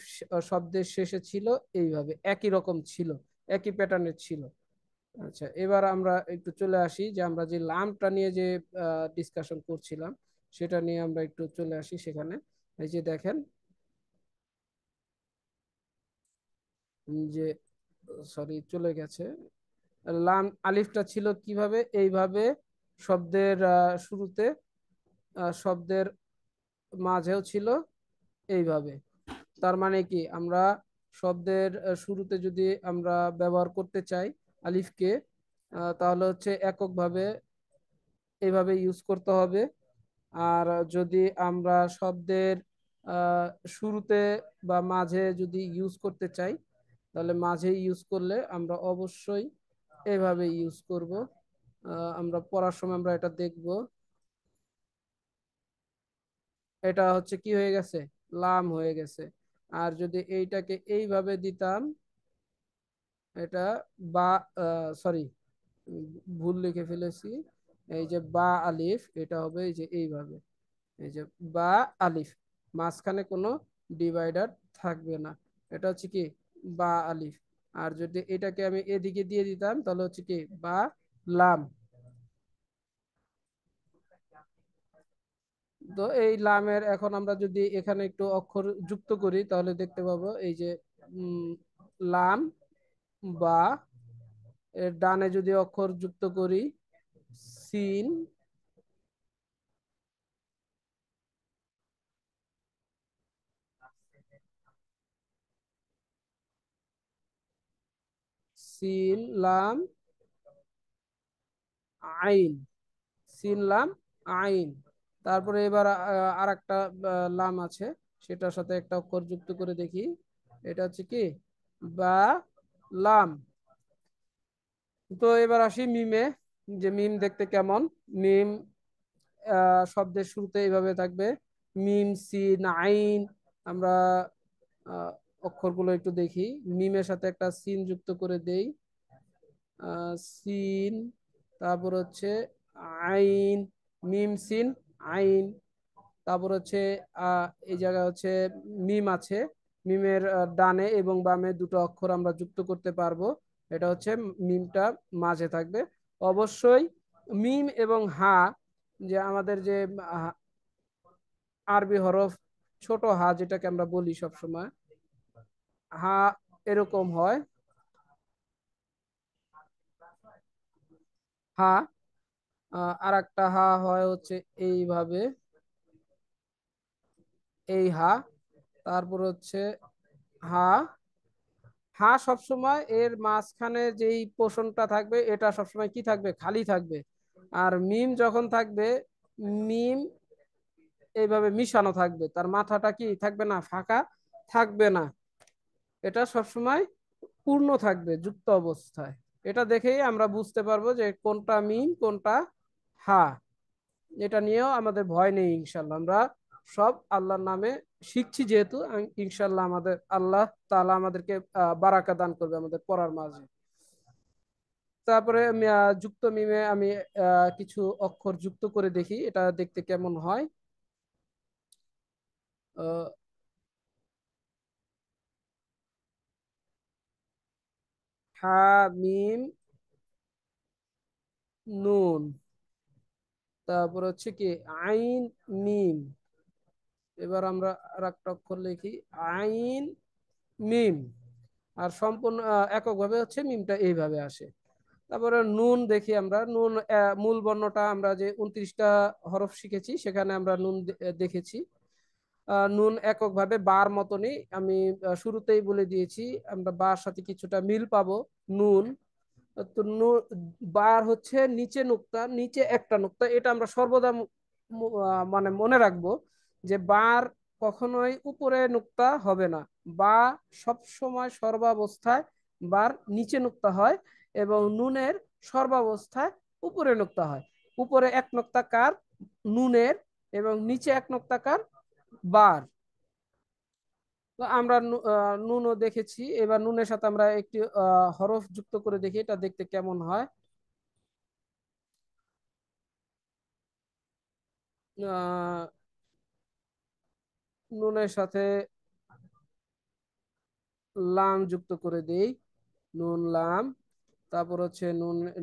শব্দের শেষে ছিল এইভাবে, একই রকম ছিল, একই প্যাটার্নের ছিল। আচ্ছা, এবার আমরা একটু চলে আসি যে আমরা যে লামটা নিয়ে যে ডিসকাশন করছিলাম, সেটা নিয়ে আমরা একটু চলে আসি সেখানে। এই যে দেখেন যে, সরি চলে গেছে, লাম আলিফটা ছিল কিভাবে, এইভাবে শব্দের শুরুতে, শব্দের মাঝেও ছিল এইভাবে। তার মানে কি, আমরা শব্দের শুরুতে যদি আমরা ব্যবহার করতে চাই আলিফকে, তাহলে হচ্ছে এককভাবে এইভাবে ইউজ করতে হবে। আর যদি আমরা শব্দের আহ, শুরুতে বা মাঝে যদি ইউজ করতে চাই, তাহলে মাঝে ইউজ করলে আমরা অবশ্যই এইভাবে ইউজ করব। আমরা পড়ার সময় আমরা এটা দেখব। এটা হচ্ছে কি হয়ে গেছে, লাম হয়ে গেছে। আর যদি এইটাকে এইভাবে দিতাম, এটা বা, সরি ভুল লিখে ফেলেছি, এই যে বা আলিফ, এটা হবে এই যে এইভাবে, এই যে বা আলিফ, মাঝখানে কোনো ডিভাইডার থাকবে না। এটা হচ্ছে কি বা আলিফ। আর যদি এটাকে আমি এদিকে দিয়ে দিতাম তাহলে হচ্ছে কি বা লাম। তো এই লামের এখন আমরা যদি এখানে একটু অক্ষর যুক্ত করি তাহলে দেখতে পাবো এই যে উম, লাম, বা, এর ডানে যদি অক্ষর যুক্ত করি সিন, সিন লাম আইন, সিন লাম আইন। তারপরে এবার আর একটা লাম আছে, সেটার সাথে একটা অক্ষর যুক্ত করে দেখি। এটা হচ্ছে কি বা লাম। তো এবার আসি মিমে, যে মিম দেখতে কেমন। মিম শব্দের শুরুতে এইভাবে থাকবে, মিম সিন আইন। আমরা আহ, অক্ষরগুলো একটু দেখি, মিমের সাথে একটা সিন যুক্ত করে দেই, সিন, তারপর হচ্ছে আইন, মিম সিন আইন। তারপর হচ্ছে এই জায়গায় হচ্ছে মিম আছে, মিমের ডানে এবং বামে দুটো অক্ষর আমরা যুক্ত করতে পারবো। এটা হচ্ছে মিমটা মাঝে থাকবে। অবশ্যই মিম এবং হা, যে আমাদের যে আরবি হরফ ছোট হা যেটাকে আমরা বলি সব সময়, হা এরকম হয়, হা। আর একটা হা হয় হচ্ছে এইভাবে, এই হা। তারপর হচ্ছে হা, হা সবসময় এর মাঝখানে যেই পোষণটা থাকবে এটা সবসময় কি থাকবে, খালি থাকবে। আর মিম যখন থাকবে, মিম এইভাবে মিশানো থাকবে, তার মাথাটা কি থাকবে না, ফাঁকা থাকবে না। এটা সবসময় পূর্ণ থাকবে, যুক্ত অবস্থায়। এটা দেখেই আমরা বুঝতে পারবো যে কোনটা মিম কোনটা হা। এটা নিয়েও আমাদের ভয় নেই ইনশাল্লাহ। আমরা সব আল্লাহর নামে শিখছি যেহেতু, ইনশাল্লাহ আমাদের আল্লাহ তাআলা আমাদেরকে বারাকা দান করবে আমাদের পড়ার মাঝে। তারপরে আমি যুক্ত মিমে আমি কিছু অক্ষর যুক্ত করে দেখি এটা দেখতে কেমন হয়। আহ, হা মিম নুন, তারপর হচ্ছে কি আইন মিম। এবার আমরা আর একটা অক্ষর লিখি আইন মিম। আর সম্পূর্ণ এককভাবে হচ্ছে মিমটা এইভাবে আসে। তারপরে নুন দেখি আমরা নুন মূল বর্ণটা আমরা যে 29টা হরফ শিখেছি সেখানে আমরা নুন দেখেছি। নুন এককভাবে বার মতনই আমি শুরুতেই বলে দিয়েছি, আমরা বার সাথে কিছুটা মিল পাবো। নুন তো বার হচ্ছে নিচে নুক্তা, নিচে একটা নুক্তা, এটা আমরা সর্বদা মানে মনে রাখবো যে বার কখনোই উপরে নুক্তা হবে না। বা সব সময় সর্বাবস্থায় বার নিচে নুক্তা হয়, এবং নুনের সর্বাবস্থায় উপরে নুক্তা হয়। উপরে এক নুক্তা কার? নুনের। এবং নিচে এক নুক্তা কার? বার। তো আমরা নুনও দেখেছি, এবার নুনের সাথে আমরা একটি হরফ যুক্ত করে দেখি এটা দেখতে কেমন হয়। আহ, নুনের সাথে লাম যুক্ত করে দেই, নুন লাম। তারপর হচ্ছে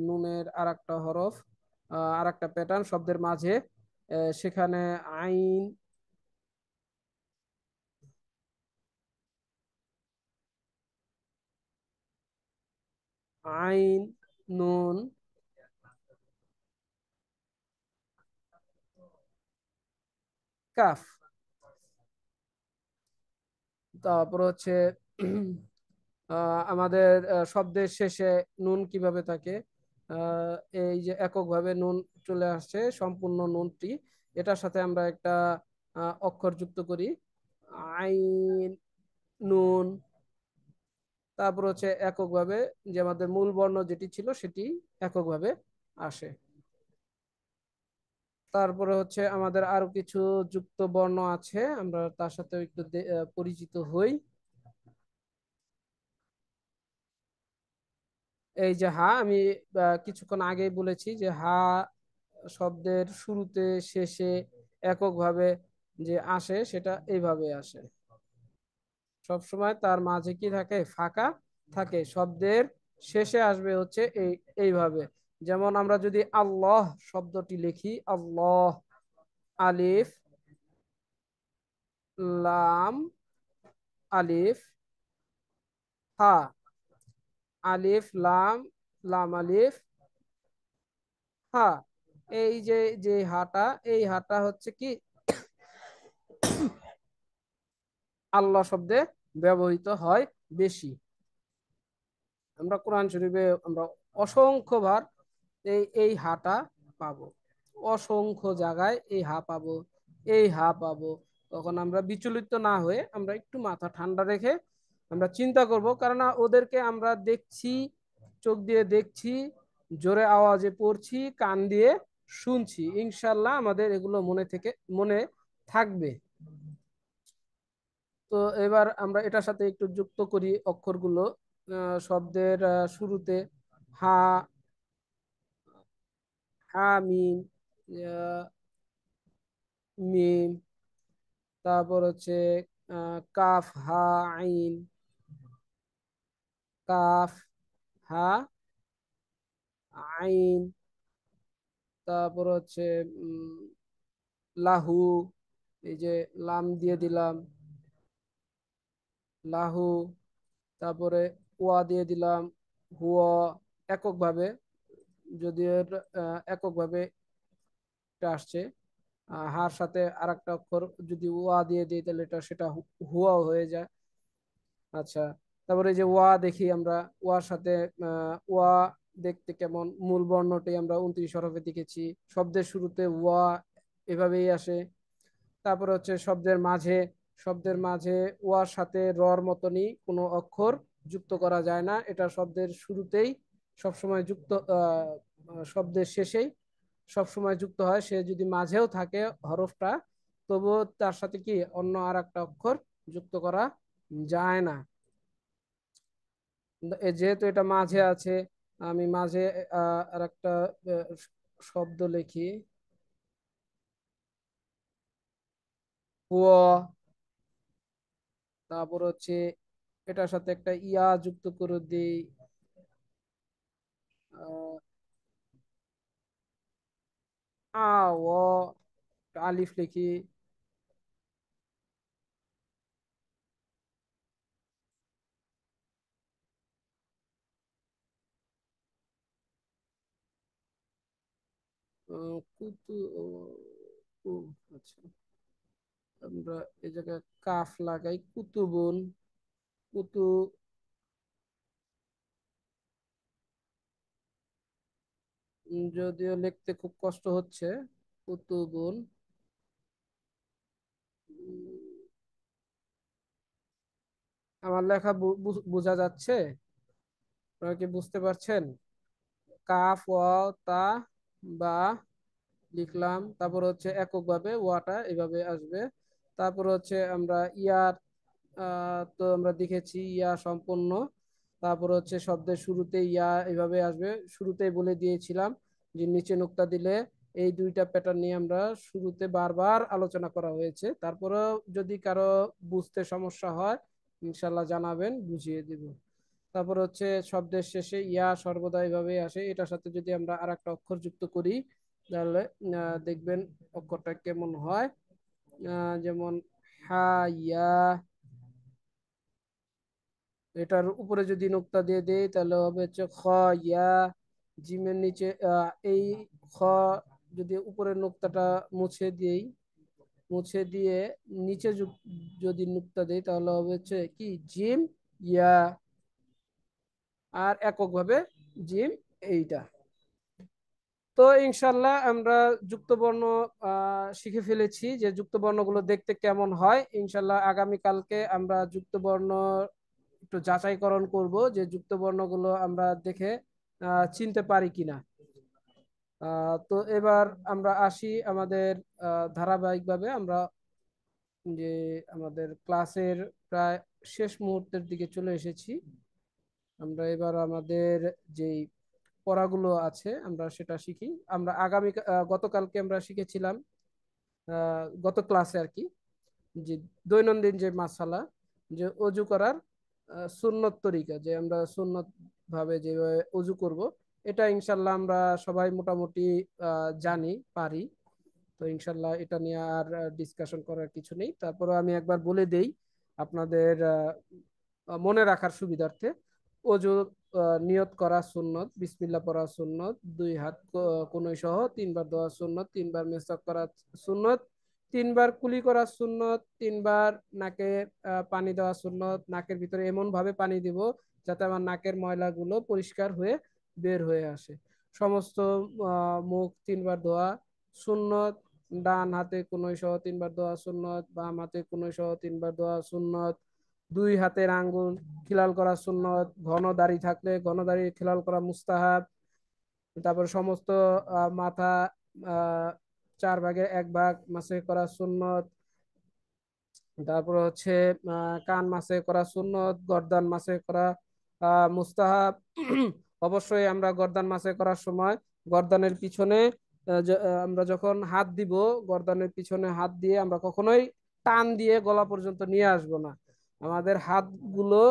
নুনের আর একটা হরফ, আর একটা প্যাটার্ন শব্দের মাঝে, সেখানে আইন, আইন নুন কাফ। তারপর হচ্ছে আমাদের শব্দের শেষে নুন কিভাবে থাকে? আহ, এই যে এককভাবে নুন চলে আসছে সম্পূর্ণ নুনটি, এটার সাথে আমরা একটা অক্ষর যুক্ত করি আইন নুন। তারপর হচ্ছে এককভাবে যে আমাদের মূল বর্ণ যেটি ছিল সেটি এককভাবে আসে। তারপরে হচ্ছে আমাদের আরো কিছু যুক্ত বর্ণ আছে, আমরা তার সাথে একটু পরিচিত হই। এই যে হা, আমি কিছুক্ষণ আগেই বলেছি যে হা শব্দের শুরুতে শেষে এককভাবে যে আসে সেটা এইভাবে আসে। সব সময় তার মাঝে কি থাকে? ফাঁকা থাকে। শব্দের শেষে আসবে হচ্ছে এইভাবে। যেমন আমরা যদি আল্লাহ শব্দটি লিখি, আল্লাহ, আলিফ লাম আলিফ হা, আলিফ লাম লাম আলিফ হা। এই যে যে হাটা, এই হাটা হচ্ছে কি আল্লাহ শব্দে ব্যবহৃত হয় বেশি। আমরা কোরআন শরীফে আমরা অসংখ্যবার এই হাটা পাবো, অসংখ্য জায়গায় এই হা পাবো, এই হা পাবো। তখন আমরা বিচলিত না হয়ে আমরা একটু মাথা ঠান্ডা রেখে আমরা চিন্তা করব, কারণ ওদেরকে আমরা দেখছি, চোখ দিয়ে দেখছি, জোরে আওয়াজে পড়ছি, কান দিয়ে শুনছি, ইনশাল্লাহ আমাদের এগুলো মনে থাকবে। তো এবার আমরা এটার সাথে একটু যুক্ত করি অক্ষরগুলো। শব্দের শুরুতে হা, হা মিম, আহ, মিম। তারপর হচ্ছে কাফ হা আইন, কাফ হা আইন। তারপর হচ্ছে উম, লাহু, এই যে লাম দিয়ে দিলাম লাহু। তারপরে ওয়া দিয়ে দিলাম হুয়া, এককভাবে, যদিও এককভাবে এটা আসছে। হার সাথে আর একটা অক্ষর যদি ওয়া দিয়ে দিই তাহলে সেটা হুয়াও হয়ে যায়। আচ্ছা, তারপরে এই যে ওয়া দেখি আমরা, ওয়ার সাথে ওয়া দেখতে কেমন? মূল বর্ণটি আমরা 29 হরফে দেখেছি, শব্দের শুরুতে ওয়া এভাবেই আসে। তারপরে হচ্ছে শব্দের মাঝে ওয়ার সাথে রর মতনই কোনো অক্ষর যুক্ত করা যায় না, এটা শব্দের শুরুতেই সবসময় যুক্ত শব্দের শেষেই সবসময় যুক্ত হয়, সে যদি মাঝেও থাকে হরফটা, তবুও তার সাথে কি অন্য আর একটা অক্ষর যুক্ত করা যায় না। যেহেতু এটা মাঝে আছে, আমি মাঝে আর একটা শব্দ লিখি, ও। তারপর হচ্ছে এটার সাথে একটা ইয়া যুক্ত করে দিই, আহ, আ ও, আলিফ লিখি, কুতু ও, উ, আচ্ছা, আমরা এই জায়গায় কাফ লাগাই, কুতুবুন, কুতু, যদিও লিখতে খুব কষ্ট হচ্ছে, কুতুবুন। আমার লেখা বোঝা যাচ্ছে? আপনারা কি বুঝতে পারছেন? কাফ, ওয়াও, তা, বা লিখলাম, তারপর হচ্ছে এককভাবে ওয়াটা এভাবে আসবে। তারপর হচ্ছে আমরা ইয়ার, তো আমরা দেখেছি ইয়া সম্পূর্ণ। তারপর হচ্ছে শব্দের শুরুতে ইয়া এভাবে আসবে, শুরুতেই বলে দিয়েছিলাম যে নিচে নুক্তা দিলে এই দুইটা প্যাটার্ন নিয়ে আমরা শুরুতে বারবার আলোচনা করা হয়েছে। তারপরেও যদি কারো বুঝতে সমস্যা হয় ইনশাল্লাহ জানাবেন, বুঝিয়ে দিব। তারপর হচ্ছে শব্দের শেষে ইয়া সর্বদা এভাবে আসে, এটার সাথে যদি আমরা আর একটা অক্ষর যুক্ত করি তাহলে দেখবেন অক্ষরটা কেমন হয়। যেমন হা, ইয়া, এটার উপরে যদি নোক্তা দিয়ে দেই তাহলে হবে হচ্ছে খ, ইয়া। জিমের নিচে এই খ, যদি উপরের নোক্তাটা মুছে দিই, মুছে দিয়ে নিচে যদি নোক্তা দেই তাহলে হবে হচ্ছে কি জিম, ইয়া। আর এককভাবে জিম, এইটা। তো ইনশাল্লাহ আমরা যুক্ত বর্ণ শিখে ফেলেছি, যে যুক্ত বর্ণগুলো দেখতে কেমন হয়। ইনশাল্লাহ আগামী কালকে আমরা যুক্ত বর্ণ একটু যাচাইকরণ করব, যে যুক্ত বর্ণগুলো আমরা দেখে চিনতে পারি কিনা। তো এবার আমরা আসি আমাদের ধারাবাহিকভাবে আমরা যে আমাদের ক্লাসের প্রায় শেষ মুহূর্তের দিকে চলে এসেছি। আমরা এবার আমাদের যেই পড়াগুলো আছে আমরা সেটা শিখি। আমরা আগামী গতকালকে আমরা শিখেছিলাম, গত ক্লাসে আর কি, যে দৈনন্দিন যে মাসালা, যে অজু করার সুন্নত তরিকা, যে আমরা সুন্নত ভাবে যেভাবে অজু করব, এটা ইনশাল্লাহ আমরা সবাই মোটামুটি জানি, পারি। তো ইনশাল্লাহ এটা নিয়ে আর ডিসকাশন করার কিছু নেই। তারপরে আমি একবার বলে দেই আপনাদের মনে রাখার সুবিধার্থে। অজু নিয়ত করা সুন্নত, বিসমিল্লাহ পড়া সুন্নত, দুই হাত কনুই সহ তিনবার দোয়া সুন্নত, তিনবার মেসাক করা সুন্নত, তিনবার কুলি করা সুন্নত, তিনবার নাকে পানি দেওয়া সুন্নত। নাকের ভিতরে এমন ভাবে পানি দিব যাতে আমার নাকের ময়লাগুলো পরিষ্কার হয়ে বের হয়ে আসে। সমস্ত মুখ তিনবার ধোয়া সুন্নত। ডান হাতে কনুই সহ তিনবার দোয়া সুন্নত, বাম হাতে কনুই সহ তিনবার দোয়া সুন্নত। দুই হাতের আঙ্গুল খিলাল করা সুন্নত, ঘন দাড়ি থাকলে ঘন দাড়ি খিলাল করা মুস্তাহাব। তারপর সমস্ত মাথা আহ চার ভাগের এক ভাগ মাসে করা সুন্নত। তারপর হচ্ছে কান মাসে করা সুন্নত, গর্দান মাসে করা মুস্তাহাব। অবশ্যই আমরা গর্দান মাসে করার সময় গর্দানের পিছনে আমরা যখন হাত দিব, গর্দানের পিছনে হাত দিয়ে আমরা কখনোই টান দিয়ে গলা পর্যন্ত নিয়ে আসব না। আমাদের হাতগুলো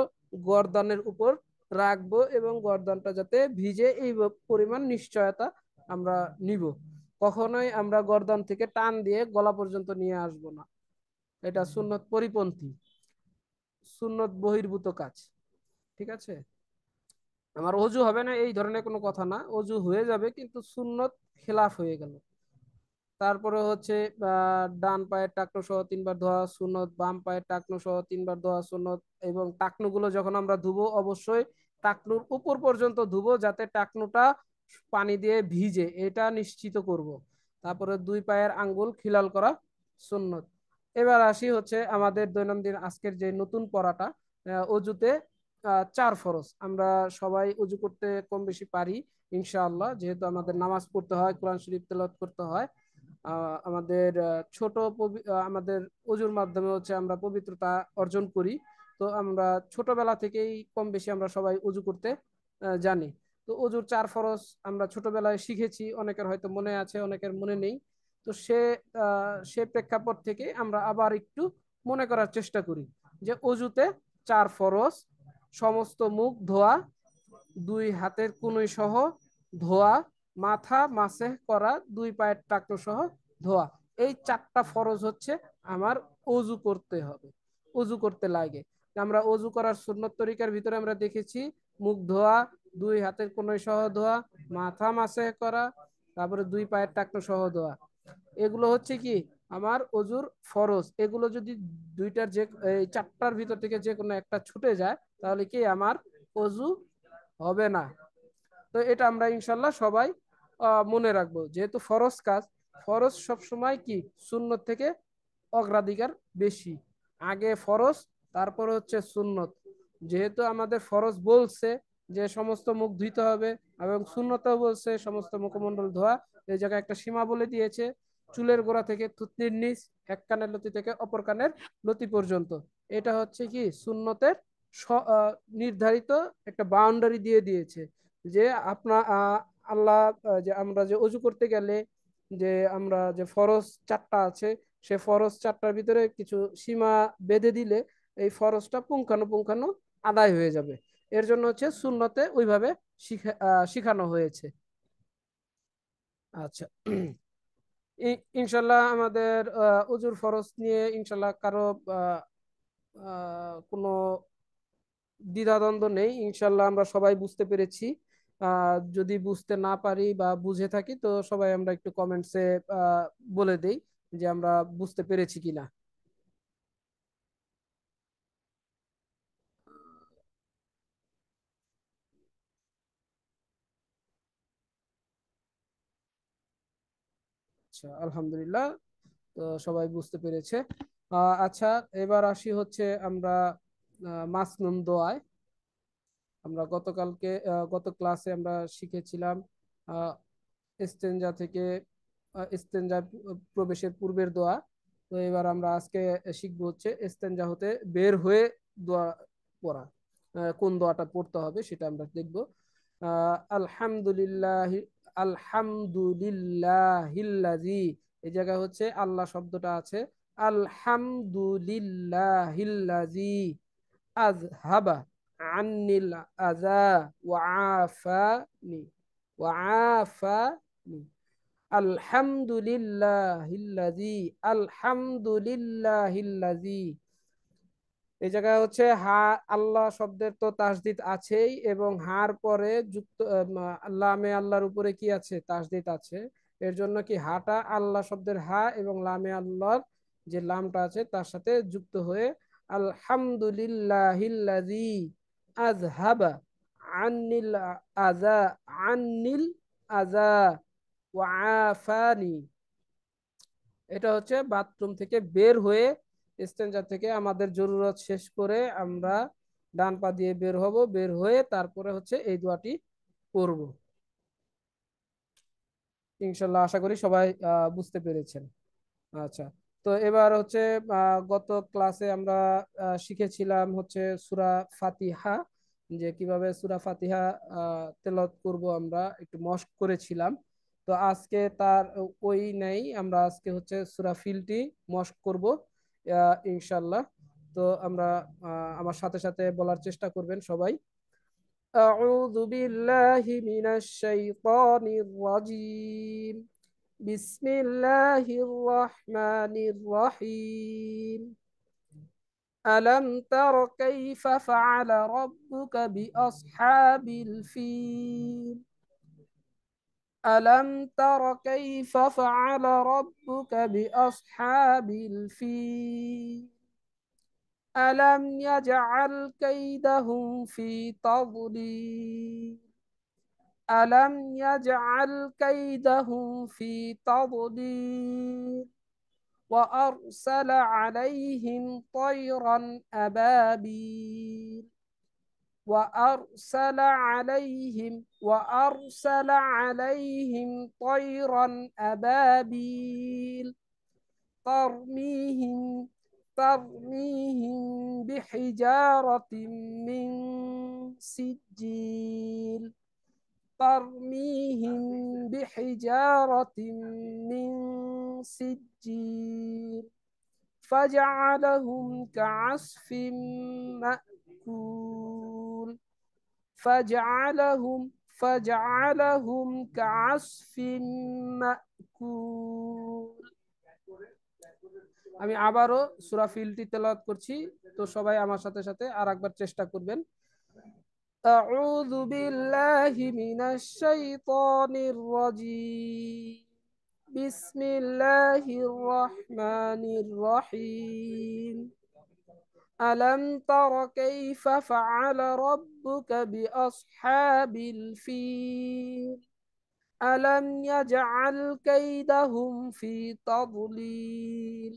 গর্দানের উপর রাখবো এবং গর্দানটা যাতে ভিজে এই পরিমাণ নিশ্চয়তা আমরা নিব। কখনোই আমরা গর্দান থেকে টান দিয়ে গলা পর্যন্ত নিয়ে আসব না। এটা সুন্নত পরিপন্থী, সুন্নত বহির্ভূত কাজ। ঠিক আছে? আমার অজু হবে না এই ধরনের কোনো কথা না, অজু হয়ে যাবে কিন্তু সুন্নত খেলাফ হয়ে গেল। তারপরে হচ্ছে ডান পায়ের টাকনু সহ তিনবার ধোয়া সুন্নত, বাম পায়ের টাকনু সহ তিনবার ধোয়া সুন্নত। এবং টাকনুগুলো যখন আমরা ধুবো অবশ্যই টাকনুর উপর পর্যন্ত ধুবো যাতে টাকনুটা পানি দিয়ে ভিজে, এটা নিশ্চিত করব। তারপরে দুই পায়ের আঙ্গুল খিলাল করা সুন্নত। এবার আসি হচ্ছে আমাদের দৈনন্দিন আজকের যে নতুন পড়াটা, অজুতে চার ফরজ। আমরা সবাই অজু করতে কম বেশি পারি ইনশাআল্লাহ, যেহেতু আমাদের নামাজ পড়তে হয়, কোরআন শরীফ তেলাওয়াত করতে হয়। আমাদের আমাদের অজুর মাধ্যমে হচ্ছে আমরা পবিত্রতা অর্জন করি। তো আমরা ছোটবেলা থেকেই কম বেশি আমরা সবাই অজু করতে জানি। তো অজুর চার ফরজ আমরা ছোটবেলায় শিখেছি, অনেকের হয়তো মনে আছে, অনেকের মনে নেই। তো সে প্রেক্ষাপট থেকে আমরা আবার একটু মনে করার চেষ্টা করি যে অজুতে চার ফরজ: সমস্ত মুখ ধোয়া, দুই হাতের কনুই সহ ধোয়া, মাথা মাসেহ করা, দুই পায়ের টাকনো সহ ধোয়া। এই চারটা ফরজ হচ্ছে আমার অজু করতে হবে, অজু করতে লাগে। আমরা অজু করার সুন্নত তরিকার ভিতরে আমরা দেখেছি মুখ ধোয়া, দুই হাতের কনুই সহ ধোয়া, মাথা মাসেহ করা, তারপরে দুই পায়ের টাকনো সহ ধোয়া। এগুলো হচ্ছে কি আমার অজুর ফরজ। এগুলো যদি এই চারটার ভিতর থেকে যে কোনো একটা ছুটে যায়, তাহলে কি আমার অজু হবে না। তো এটা আমরা ইনশাল্লাহ সবাই মনে রাখবো, যেহেতু ফরজ কাজ। ফরজ সবসময় কি সুন্নত থেকে অগ্রাধিকার বেশি। আগে ফরজ, তারপরে হচ্ছে সুন্নত। যেহেতু আমাদের ফরজ বলছে যে সমস্ত মুখ ধুইতে হবে, এবং সুন্নতও বলছে সমস্ত মুখমণ্ডল ধোয়া। এই জায়গায় একটা সীমা বলে দিয়েছে, চুলের গোড়া থেকে থুতনির নিচ, এক কানের লতি থেকে অপর কানের লতি পর্যন্ত। এটা হচ্ছে কি সুন্নতের নির্ধারিত একটা বাউন্ডারি দিয়ে দিয়েছে, যে আপনার আল্লাহ, যে আমরা যে অজু করতে গেলে যে আমরা যে ফরজ চারটা আছে, সে ফরজ চারটার ভিতরে কিছু সীমা বেঁধে দিলে এই ফরজটা পুঙ্খানুপুঙ্খানু আদায় হয়ে যাবে। এর জন্য হচ্ছে সুন্নতে ওইভাবে শিখানো হয়েছে। আচ্ছা, ইনশাল্লাহ আমাদের অজুর ফরজ নিয়ে ইনশাল্লাহ কারো কোনো দ্বিধাদ্বন্দ্ব নেই। ইনশাল্লাহ আমরা সবাই বুঝতে পেরেছি। যদি বুঝতে না পারি বা বুঝে থাকি, তো সবাই আমরা একটু কমেন্টসে বলে দেই যে আমরা বুঝতে পেরেছি কিনা। আচ্ছা, আলহামদুলিল্লাহ। তো সবাই বুঝতে পেরেছে। আচ্ছা, এবার আসি হচ্ছে আমরা মাসনুন দোয়ায়। আমরা গত ক্লাসে আমরা শিখেছিলাম আহ, ইস্তেঞ্জা থেকে ইস্তেঞ্জা প্রবেশের পূর্বের দোয়া। তো এবার আমরা আজকে শিখবো হচ্ছে ইস্তেঞ্জা হতে বের হয়ে দোয়া পড়া। কোন দোয়াটা পড়তে হবে সেটা আমরা দেখবো। আলহামদুলিল্লাহ, আলহামদুলিল্লাহিল্লাযী, এই জায়গায় হচ্ছে আল্লাহ শব্দটা আছে। আলহামদুলিল্লাহিল্লাযী আযহাবা আন্নিল আযা ওয়া আফানি ওয়া আফানি। আলহামদুলিল্লাহিল্লাযী, আলহামদুলিল্লাহিল্লাযী। এই জায়গায় হচ্ছে হা, আল্লাহ শব্দের তো তাসদিদ আছেই, এবং হার পরে যুক্ত লামে আল্লাহর উপরে কি আছে, তাসদিদ আছে। এর জন্য কি হাটা আল্লাহ শব্দের হা, এবং লামে আল্লাহর যে লামটা আছে তার সাথে যুক্ত হয়ে আলহামদুলিল্লাহিল্লাযী আযহাবা আন্নিল আযা আন্নিল আযা ওয়া আফানি। এটা হচ্ছে বাথরুম থেকে বের হয়ে, স্টেঞ্জা থেকে আমাদের জরুরত শেষ করে আমরা ডান পা দিয়ে বের হব, বের হয়ে তারপরে হচ্ছে এই দোয়াটি করব। ইনশাল্লাহ আশা করি সবাই বুঝতে পেরেছেন। আচ্ছা, তো এবার হচ্ছে গত ক্লাসে আমরা শিখেছিলাম হচ্ছে সূরা ফাতিহা, যে কিভাবে সূরা ফাতিহা তেলাওয়াত করব, আমরা একটু মশক করেছিলাম। তো আজকে তার ওই নেই, আমরা আজকে হচ্ছে সূরা ফিলটি মশক করব ইনশাল্লাহ। তো আমরা আমার সাথে সাথে বলার চেষ্টা করবেন সবাই। أعوذ بالله من الشيطان الرجيم. بسم الله الرحمن الرحيم. ألم تر كيف فعل ربك بأصحاب الفيل؟ ألم تر كيف فعل ربك بأصحاب الفيل؟ ألم يجعل كيدهم في تضليل؟ ألم يجعل كيدهم في تضليل؟ وأرسل عليهم طيرا أبابيل وأرسل عليهم طيرا أبابيل ترميهم ترميهم بحجارة من سجيل ترميهم بحجارة من سجيل فجعلهم كعصف مأكول فجعلهم كعصف مأكول আমি আবারও সূরা ফিলটি তেলাওয়াত করছি, তো সবাই আমার সাথে সাথে আর একবার চেষ্টা করবেন। أعوذ بالله من الشيطان الرجيم بسم الله الرحمن الرحيم ألم تر كيف فعل ربك بأصحاب الفيل ألم يجعل كيدهم في تضليل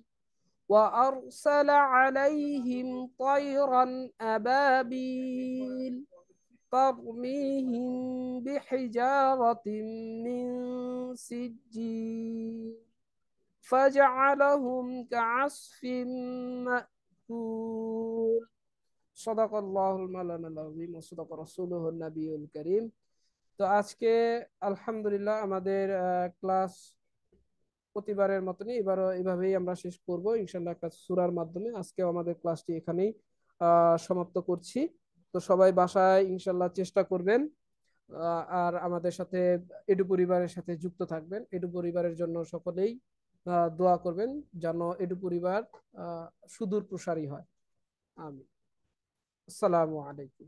وأرسل عليهم طيرا أبابيل ترميهم بحجارة من سجيل فجعلهم كعصف مأكول صدق الله المولانا العظيم وصدق رسوله النبي الكريم। তো আজকে আলহামদুলিল্লাহ আমাদের ক্লাস প্রতিবারের মতনই এবারও এভাবেই আমরা শেষ করব ইনশাল্লাহ একটা সূরার মাধ্যমে। আজকে আমাদের ক্লাসটি এখানেই সমাপ্ত করছি। তো সবাই বাসায় ইনশাল্লাহ চেষ্টা করবেন, আর আমাদের সাথে এডু পরিবারের সাথে যুক্ত থাকবেন। এডু পরিবারের জন্য সকলেই দোয়া করবেন যেন এডু পরিবার সুদূর প্রসারী হয়। আমিন। আসসালামু আলাইকুম।